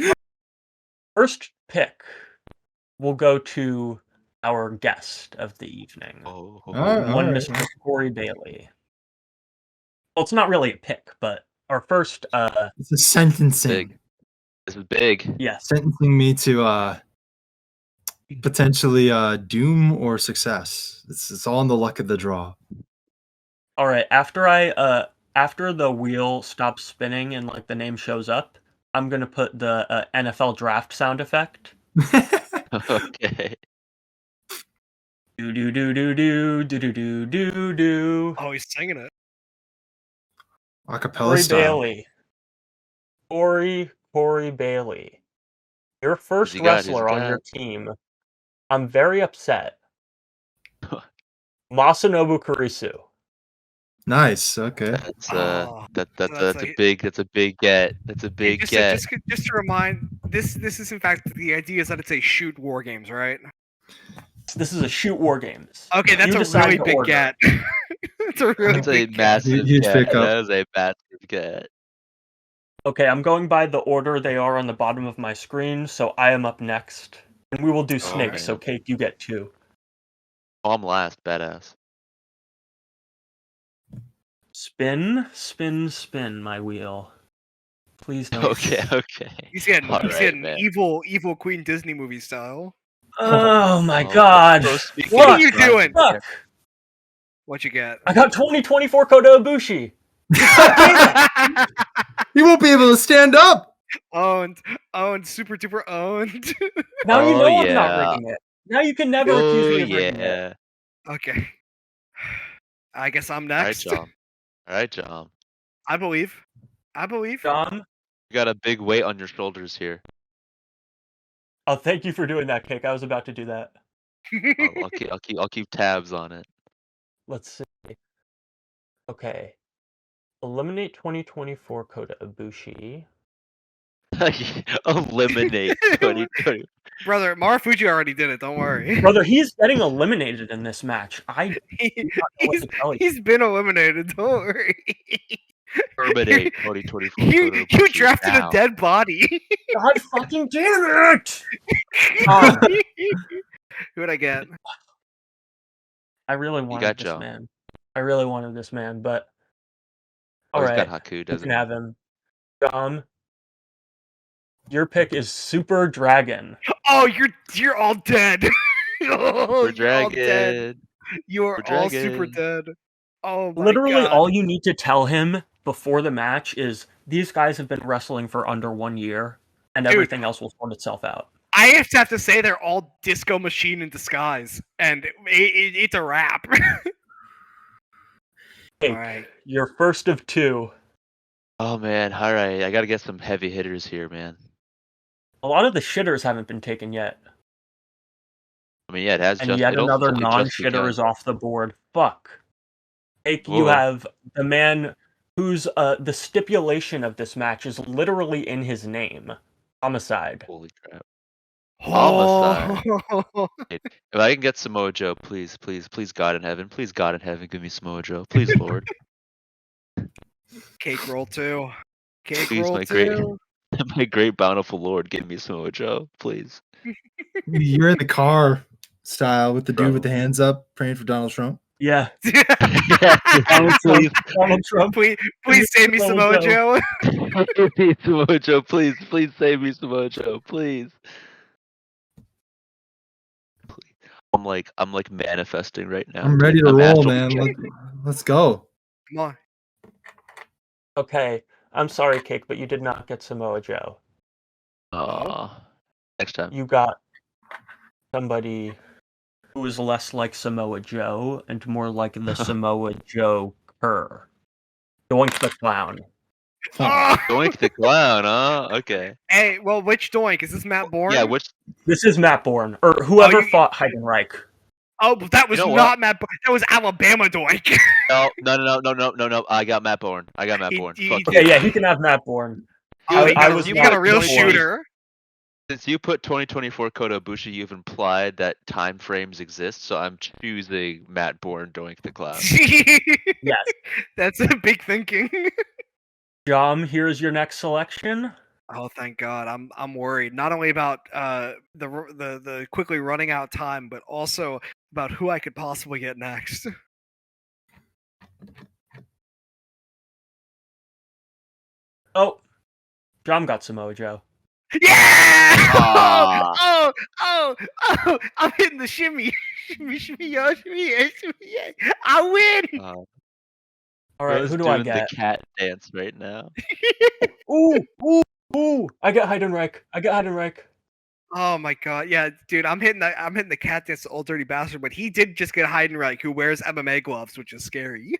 First pick will go to our guest of the evening, Oh. Alright. one Mr. Corey Bailey. Well, it's not really a pick, but our first, It's a sentencing. Big. This is big. yes, Sentencing me to potentially doom or success. It's all in the luck of the draw. all right. After the wheel stops spinning and like the name shows up, I'm gonna put the NFL draft sound effect. Okay. Do do do do do do do do do do. Oh, he's singing it. Acapella Corey style. Bailey. Corey Bailey. Your first Who's he got? Who's he wrestler on your got? team. I'm very upset. Masanobu Kurisu. Nice. Okay. That's Oh, that's that's a like- big get. That's a big get. Just to remind, this is in fact the idea is that it's a shoot war games, right? This is a shoot War Games. Okay, that's You a decide really to big order. get. It's a really That's a big get. massive Huge get. pickup. That is a massive get. Okay, I'm going by the order they are on the bottom of my screen, so I am up next. And we will do snakes, so man. Cake, you get 2. Oh, I'm last, badass. Spin, spin, spin, my wheel. Please don't. Okay. He's getting, All he's right, getting man. evil Queen Disney movie style. Oh my Oh, god. so speaking What are of you drunk, doing? Fuck. What you get? I got 2024 Kota Ibushi. He won't be able to stand up. owned, super duper owned. Now you Oh, know I'm not yeah. rigging it. Now you can never accuse me of rigging it. yeah. Okay. I guess I'm All right, next. John. All right, John. I believe. John, You got a big weight on your shoulders here. oh, thank you for doing that, Cake. I was about to do that. I'll keep tabs on it. Let's see. Okay. Eliminate 2024 Kota Ibushi. Eliminate 2020. Brother, Marufuji already did it. Don't worry. Brother, he's getting eliminated in this match. I He- do not know what to tell you. he's been eliminated. Don't worry. Terminate 2024. You Kota Ibushi drafted now. a dead body. God fucking damn it! Um, Who'd I get? I really got wanted this Joe. man. I really wanted this man, but Oh, he's alright, got Haku, you doesn't can he? have him. Your pick is Super Dragon. Oh, you're all dead. Oh, Super you're all dead. Dragon. You are Super all super Dragon. dead. Oh my Literally, God. all you need to tell him before the match is these guys have been wrestling for under 1 year, and Dude. everything else will sort itself out. I have to say they're all Disco Machine in disguise, and it's a wrap. Hey, Alright. you're first of 2. Oh man, all right. I got to get some heavy hitters here, man. A lot of the shitters haven't been taken yet, I mean, yeah, it has and just. yet It'll another only just non-shitter begun. is off the board. Fuck. Jake, you Whoa. have the man whose the stipulation of this match is literally in his name. Homicide. Holy crap! Oh. If I can get Samoa Joe, please, God in heaven, give me Samoa Joe, please, Lord. Cake roll 2. Cake Please, roll my 2. my great bountiful Lord, give me Samoa Joe, please. You're in the car style with the dude Bro. with the hands up praying for Donald Trump. Yeah. Donald Trump, Donald Trump. Please save me, Samoa Joe. please, Samoa Joe, please save me, Samoa Joe, please. I'm like manifesting right now. I'm ready to I'm roll, astral man. projecting. Let's go. Come on. Okay, I'm sorry, Cake, but you did not get Samoa Joe. Aw. Next time. You got somebody who is less like Samoa Joe and more like the Samoa Joe Kerr. Doink the Clown. Oh! Doink the Clown, huh? Okay. Hey, well, which Doink? Is this Matt Bourne? Yeah, which This is Matt Bourne, or whoever you- fought Heidenreich. Oh, but that was You know not Matt Bourne. That was Alabama Doink. no. I got Matt Bourne. Fuck Okay, you. yeah, he can have Matt Bourne. Oh, I was you not got a real Bourne. shooter. Since you put 2024 Kota Ibushi, you've implied that time frames exist, so I'm choosing Matt Bourne, Doink the Clown. Yes. That's a big thinking. Jom, here's your next selection. Oh, thank God! I'm worried not only about the quickly running out time, but also about who I could possibly get next. Oh, Jom got Samoa Joe. Yeah! Aw. Oh! I'm hitting the shimmy, shimmy, yo, shimmy, yeah, shimmy, yeah. I win. All right, Bro's who do I doing get? the cat dance right now. Ooh! I get Heidenreich. Oh my God! Yeah, dude, I'm hitting the cat dance, old dirty bastard. But he did just get Heidenreich, who wears MMA gloves, which is scary.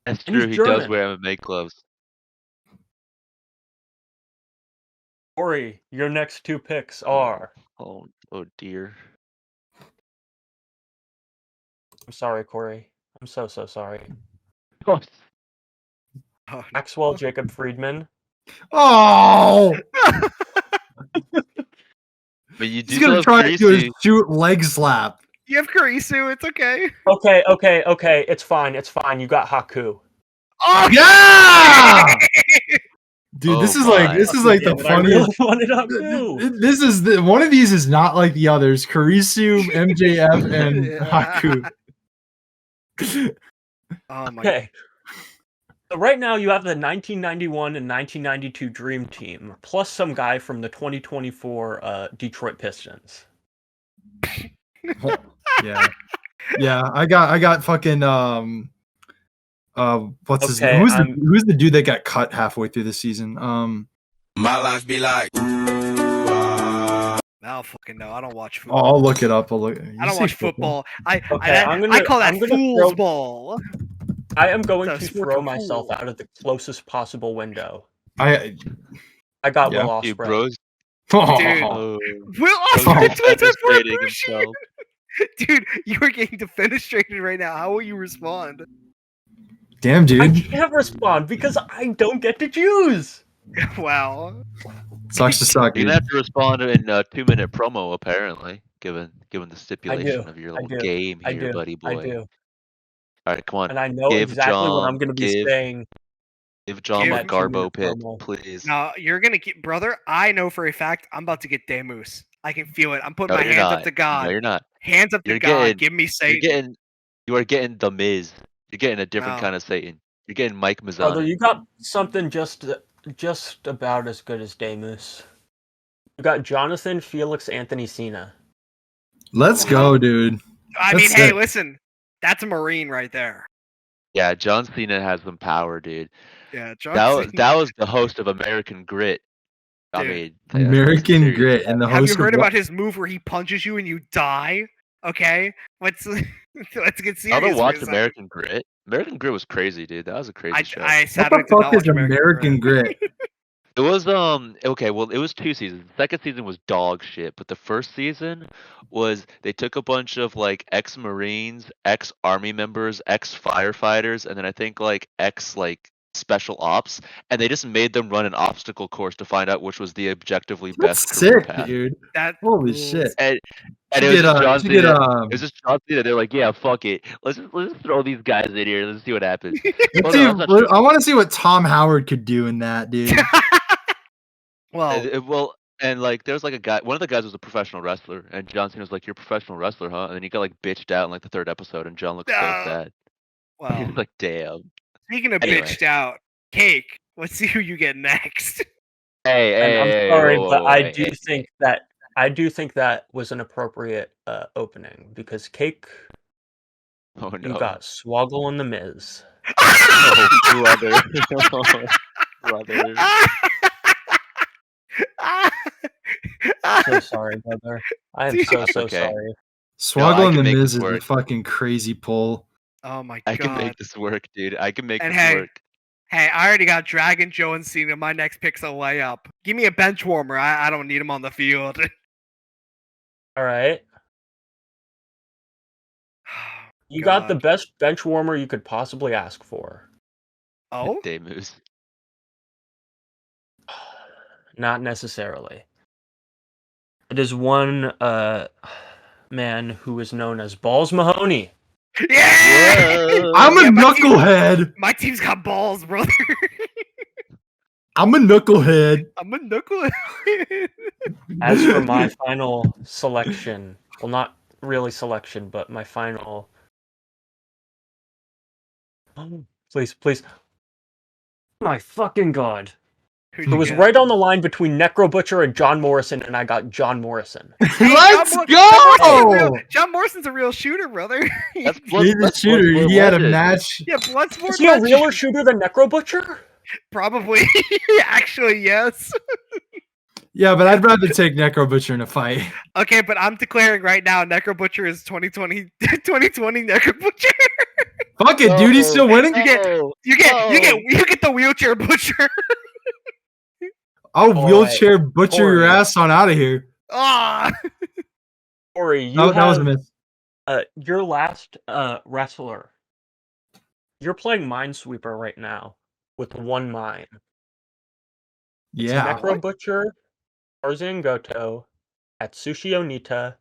That's And true. he's He does German. wear MMA gloves. Corey, your next 2 picks are. Oh dear. I'm sorry, Corey. I'm so sorry. Oh, Oh, Maxwell Jacob Friedman. Oh, but you do he's gonna love try to do Greasy. a shoot leg slap. You have Kurisu. It's okay. Okay. It's fine. You got Haku. Oh Yeah! Dude, Oh this is my. like the Damn it, funniest. I really wanted Haku. This is one of these is not like the others. Kurisu, MJF, and Haku. Oh my. Okay. So right now you have the 1991 and 1992 Dream Team, plus some guy from the 2024 Detroit Pistons. Yeah. I got fucking what's his name? Who's the dude that got cut halfway through the season? My life be like. I don't fucking know. I don't watch football. I'll look it up. I don't watch football. I call that fool's ball. I am going to throw myself out of the closest possible window. I got Will Ospreay. Bros. Dude, Will Ospreay defenestrating himself. Dude, you are getting defenestrated right now. How will you respond? Damn, dude. I can't respond because I don't get to choose. Wow. Sucks to suck. You're gonna have to respond in a 2-minute promo, apparently, given the stipulation of your little game here, buddy boy. I do. All right, come on. And I know exactly what I'm going to be saying. Give John that Garbo pick, please. No, you're gonna get, brother. I know for a fact I'm about to get Demus. I can feel it. I'm putting my hands up to God. No, you're not. Hands up to God. Give me Satan. You are getting the Miz. You're getting a different kind of Satan. You're getting Mike Mizzana. Brother, you got something just about as good as Demus. You got Jonathan Felix Anthony Cena. Let's go, dude. Hey, listen. That's a Marine right there. Yeah, John Cena has some power, dude. Yeah, that was the host of American Grit. Dude. American Grit and the host. Have you heard about his move where he punches you and you die? Okay, let's get serious. I don't watch American Grit. American Grit was crazy, dude. That was a crazy show. What the fuck is American Grit? It was okay, well, it was 2 seasons. The second season was dog shit, but the first season was they took a bunch of like ex-Marines, ex-Army members, ex-firefighters, and then I think like special ops, and they just made them run an obstacle course to find out which was the objectively best career path. Dude. Holy shit. And it was just John Cena. It was just John Cena. They're like, yeah, fuck it. Let's just throw these guys in here. Let's see what happens. I want to see what Tom Howard could do in that, dude. Well, and like there was like a guy. One of the guys was a professional wrestler, and John Cena was like, "You're a professional wrestler, huh?" And then he got like bitched out in like the 3rd episode, and John looked so sad. Wow. He's like, "Damn." Speaking of bitched out, Cake. Let's see who you get next. I'm sorry, but I do think that was an appropriate opening because Cake. Oh no! You got Swoggle and the Miz. Oh, brother. Brother. So sorry, brother. I am so sorry. Swoggle and the Miz is a fucking crazy pull. Oh my god! I can make this work, dude. I can make this work. Hey, I already got Dragon, Joe, and Cena. My next pick's a layup. Give me a bench warmer. I don't need him on the field. All right. You got the best bench warmer you could possibly ask for. Oh? Demus. Not necessarily. It is one man who is known as Balls Mahoney. Yeah! I'm a knucklehead. My team's got balls, brother. I'm a knucklehead. As for my final selection, well, not really selection, but my final... Oh, please. My fucking god. It was right on the line between Necro Butcher and John Morrison, and I got John Morrison. Let's go! John Morrison's a real shooter, brother. He's a shooter. He had a match. Yeah, Bloodsport. Is he a realer shooter than Necro Butcher? Probably. Actually, yes. Yeah, but I'd rather take Necro Butcher in a fight. Okay, but I'm declaring right now, Necro Butcher is 2020 Necro Butcher. Fuck it, dude. He's still winning. You get the wheelchair butcher. I'll wheelchair butcher your ass on out of here. Corey, that was a miss. Your last wrestler. You're playing Minesweeper right now with one mine. Yeah. It's Necro Butcher, Tarzan Goto, Atsushi Onita,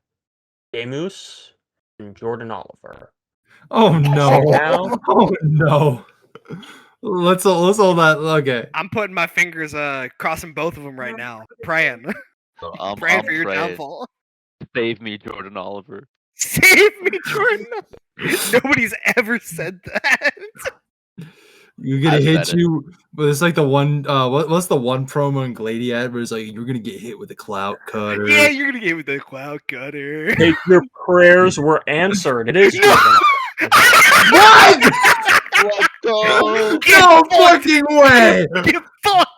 Demus, and Jordan Oliver. Oh no! Sit down. Oh no! Let's hold that. Okay. I'm putting my fingers, crossing both of them right now, praying, So I'm praying for your praying. downfall. Save me, Jordan Oliver. Save me, Jordan. Nobody's ever said that. You're gonna I hit said it. you, but it's like the one. What's the one promo in Glady ad where it's like you're gonna get hit with a clout cutter? Yeah, you're gonna get with the cloud cutter. Hey, your prayers were answered. It is No! Jordan. What? Let's go. No fucking way! Get fucked.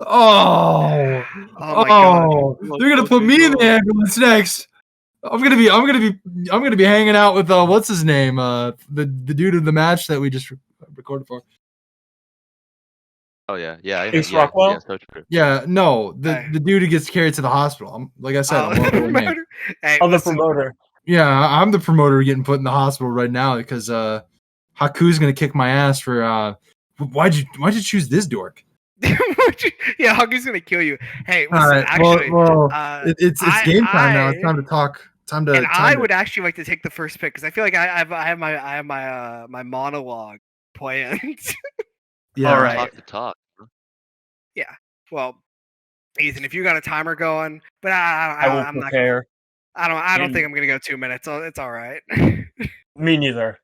Oh, Oh my god. they're gonna put me in the ambulance next. I'm gonna be hanging out with what's his name? The dude of the match that we just recorded for. Oh yeah. Ace Rockwell? Yeah, so true. Yeah, no, Hey. the dude who gets carried to the hospital. Like I said, I'm one of the names. Hey, Oh, the listen, promoter. Yeah, I'm the promoter getting put in the hospital right now because Haku's gonna kick my ass for why'd you choose this dork? yeah, Huggy's gonna kill you. Hey, All listen, right, actually, it's game time now. It's time to talk. I would actually like to take the first pick because I feel like I have my monologue planned. Yeah, All right. Talk the talk. Well, Ethan, if you got a timer going, but I will I'm not. prepare. I don't And- think I'm gonna go 2 minutes. So it's all right. Me neither.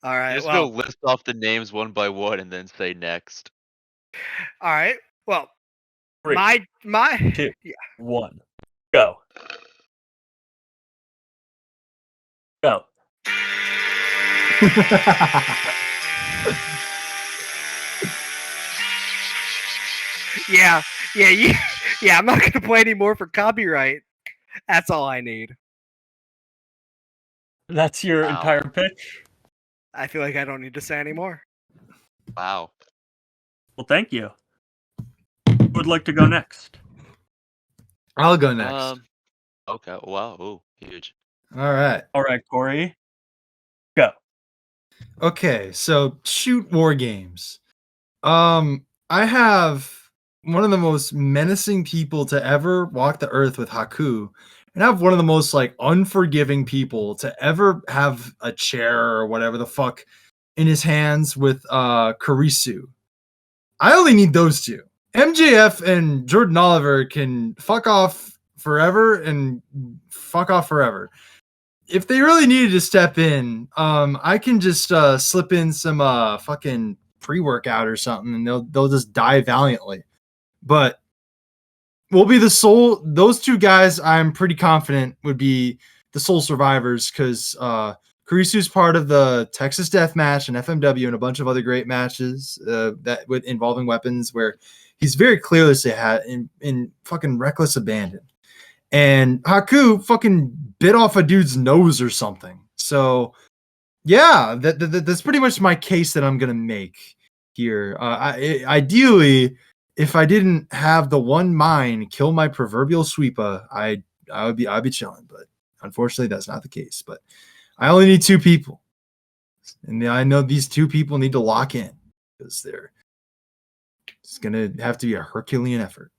All right. Just Well, go list off the names one by one and then say next. all right. Well, 3, my 2, 1, go. Go. yeah. I'm not gonna play anymore for copyright. That's all I need. That's your Wow. entire pitch? I feel like I don't need to say anymore. Wow. Well, thank you. Who would like to go next? I'll go next. Okay. Wow. Ooh, huge. All right. All right, Corey. Go. Okay, so shoot war games. I have one of the most menacing people to ever walk the earth with Haku, and I have one of the most like unforgiving people to ever have a chair or whatever the fuck in his hands with Karisu. I only need those two. MJF and Jordan Oliver can fuck off forever and fuck off forever. If they really needed to step in, I can just slip in some fucking pre-workout or something, and they'll just die valiantly. But we'll be the sole. Those two guys, I'm pretty confident, would be the sole survivors because Karisu's part of the Texas Death Match and FMW and a bunch of other great matches that with involving weapons where he's very clearly had in fucking reckless abandon. And Haku fucking bit off a dude's nose or something. So, yeah, that's pretty much my case that I'm gonna make here. Ideally, if I didn't have the one mine kill my proverbial sweeper, I'd be chilling. But unfortunately, that's not the case. But I only need two people, and I know these two people need to lock in because it's gonna have to be a Herculean effort.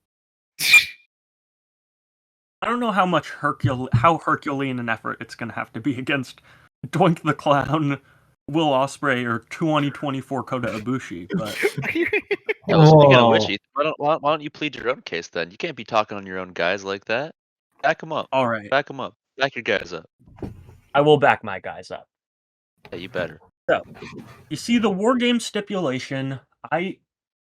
I don't know how Herculean an effort it's going to have to be against Doink the Clown, Will Ospreay, or 2024 Kota Ibushi, but Yeah, well, speaking of Oh. which, Ethan, why don't you plead your own case then? You can't be talking on your own guys like that. Back them up. all right, Back them up. Back your guys up. I will back my guys up. Yeah, you better. So, you see the war game stipulation, I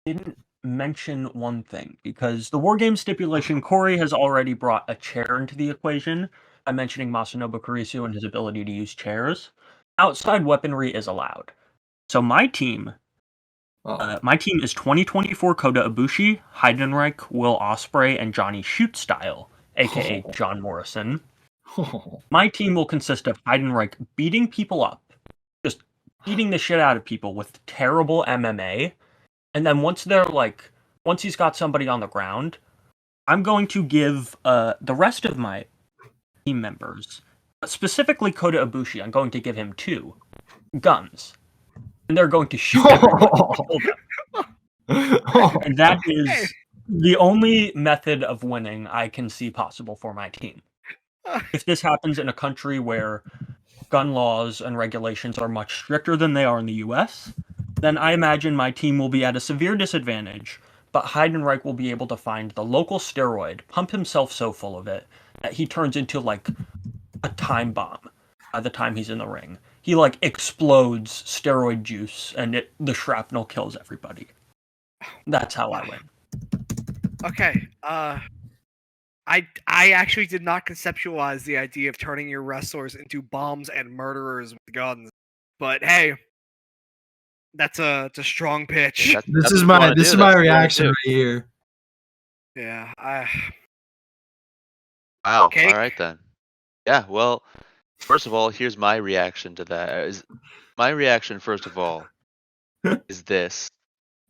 didn't mention one thing, because the war game stipulation, Corey has already brought a chair into the equation by mentioning Masanobu Kurisu and his ability to use chairs. Outside weaponry is allowed. So my team is 2024 Kota Ibushi, Heidenreich, Will Ospreay, and Johnny Shoot Style, aka John Morrison. My team will consist of Heidenreich beating people up, just beating the shit out of people with terrible MMA, and then once he's got somebody on the ground, I'm going to give the rest of my team members, specifically Kota Ibushi, I'm going to give him 2 guns, and they're going to shoot everybody. And that is the only method of winning I can see possible for my team. If this happens in a country where gun laws and regulations are much stricter than they are in the US, then I imagine my team will be at a severe disadvantage, but Heidenreich will be able to find the local steroid, pump himself so full of it, that he turns into, like, a time bomb by the time he's in the ring. He, like, explodes steroid juice, and the shrapnel kills everybody. That's how I win. Okay, I actually did not conceptualize the idea of turning your wrestlers into bombs and murderers with guns. But hey, that's a strong pitch. This is my reaction right here. Yeah. Wow. Okay. All right then. Yeah. Well, first of all, here's my reaction to that. My reaction, first of all, is this.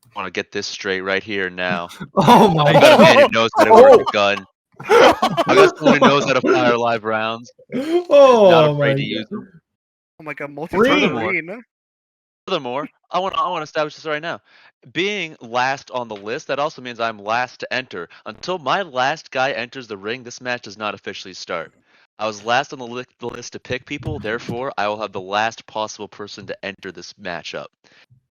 I want to get this straight right here and now. Oh my I got a man god! who knows how to work a gun. I got someone who knows how to fire live rounds. Oh, Not afraid to use them. Oh my god, Furthermore, I want to establish this right now. Being last on the list, that also means I'm last to enter. Until my last guy enters the ring, this match does not officially start. I was last on the list to pick people, therefore I will have the last possible person to enter this matchup.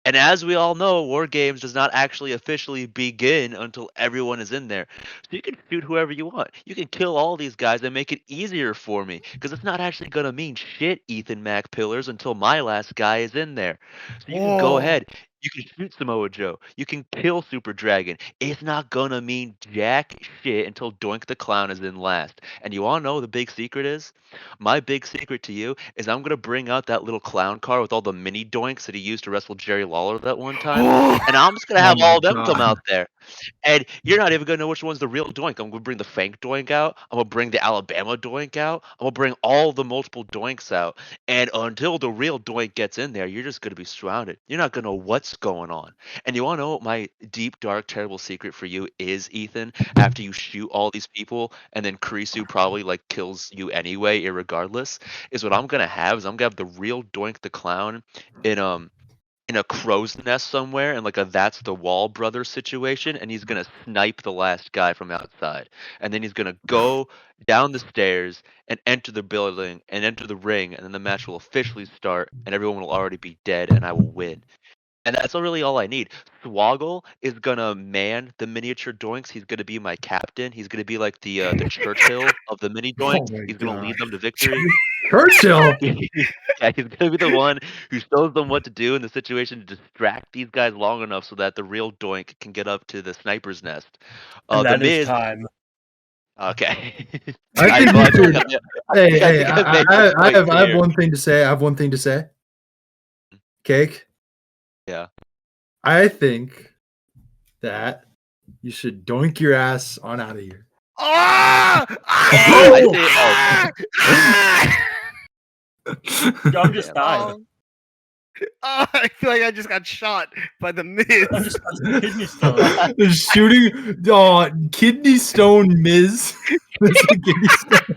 And as we all know, War Games does not actually officially begin until everyone is in there. So you can shoot whoever you want. You can kill all these guys and make it easier for me. Because it's not actually going to mean shit, Ethan Mac Pillars, until my last guy is in there. So you can go ahead. You can shoot Samoa Joe. You can kill Super Dragon. It's not going to mean jack shit until Doink the Clown is in last. And you all know what the big secret is? My big secret to you is I'm going to bring out that little clown car with all the mini doinks that he used to wrestle Jerry Lawler that one time. And I'm just going to have all of them come out there. And you're not even going to know which one's the real doink. I'm going to bring the Fank doink out. I'm going to bring the Alabama doink out. I'm going to bring all the multiple doinks out. And until the real doink gets in there, you're just going to be surrounded. You're not going to know what's going on. And you want to know what my deep, dark, terrible secret for you is, Ethan? After you shoot all these people and then Kurisu probably like kills you anyway, irregardless, is what I'm going to have is I'm going to have the real Doink the Clown in a crow's nest somewhere, and like a That's the Wall brother situation, and he's gonna snipe the last guy from outside, and then he's gonna go down the stairs and enter the building and enter the ring, and then the match will officially start, and everyone will already be dead, and I will win. And that's really all I need. Swoggle is gonna man the miniature doinks. He's gonna be my captain. He's gonna be like the Churchill of the mini doinks. He's gonna lead them to victory. Churchill. Yeah, he's gonna be the one who shows them what to do in the situation to distract these guys long enough so that the real doink can get up to the sniper's nest. And that the is Miz, okay. I have one thing to say. Cake. Yeah. I think that you should doink your ass on out of here. John just died. I feel like I just got shot by the Miz. Kidney stone. Shooting kidney stone Miz. Kidney stone.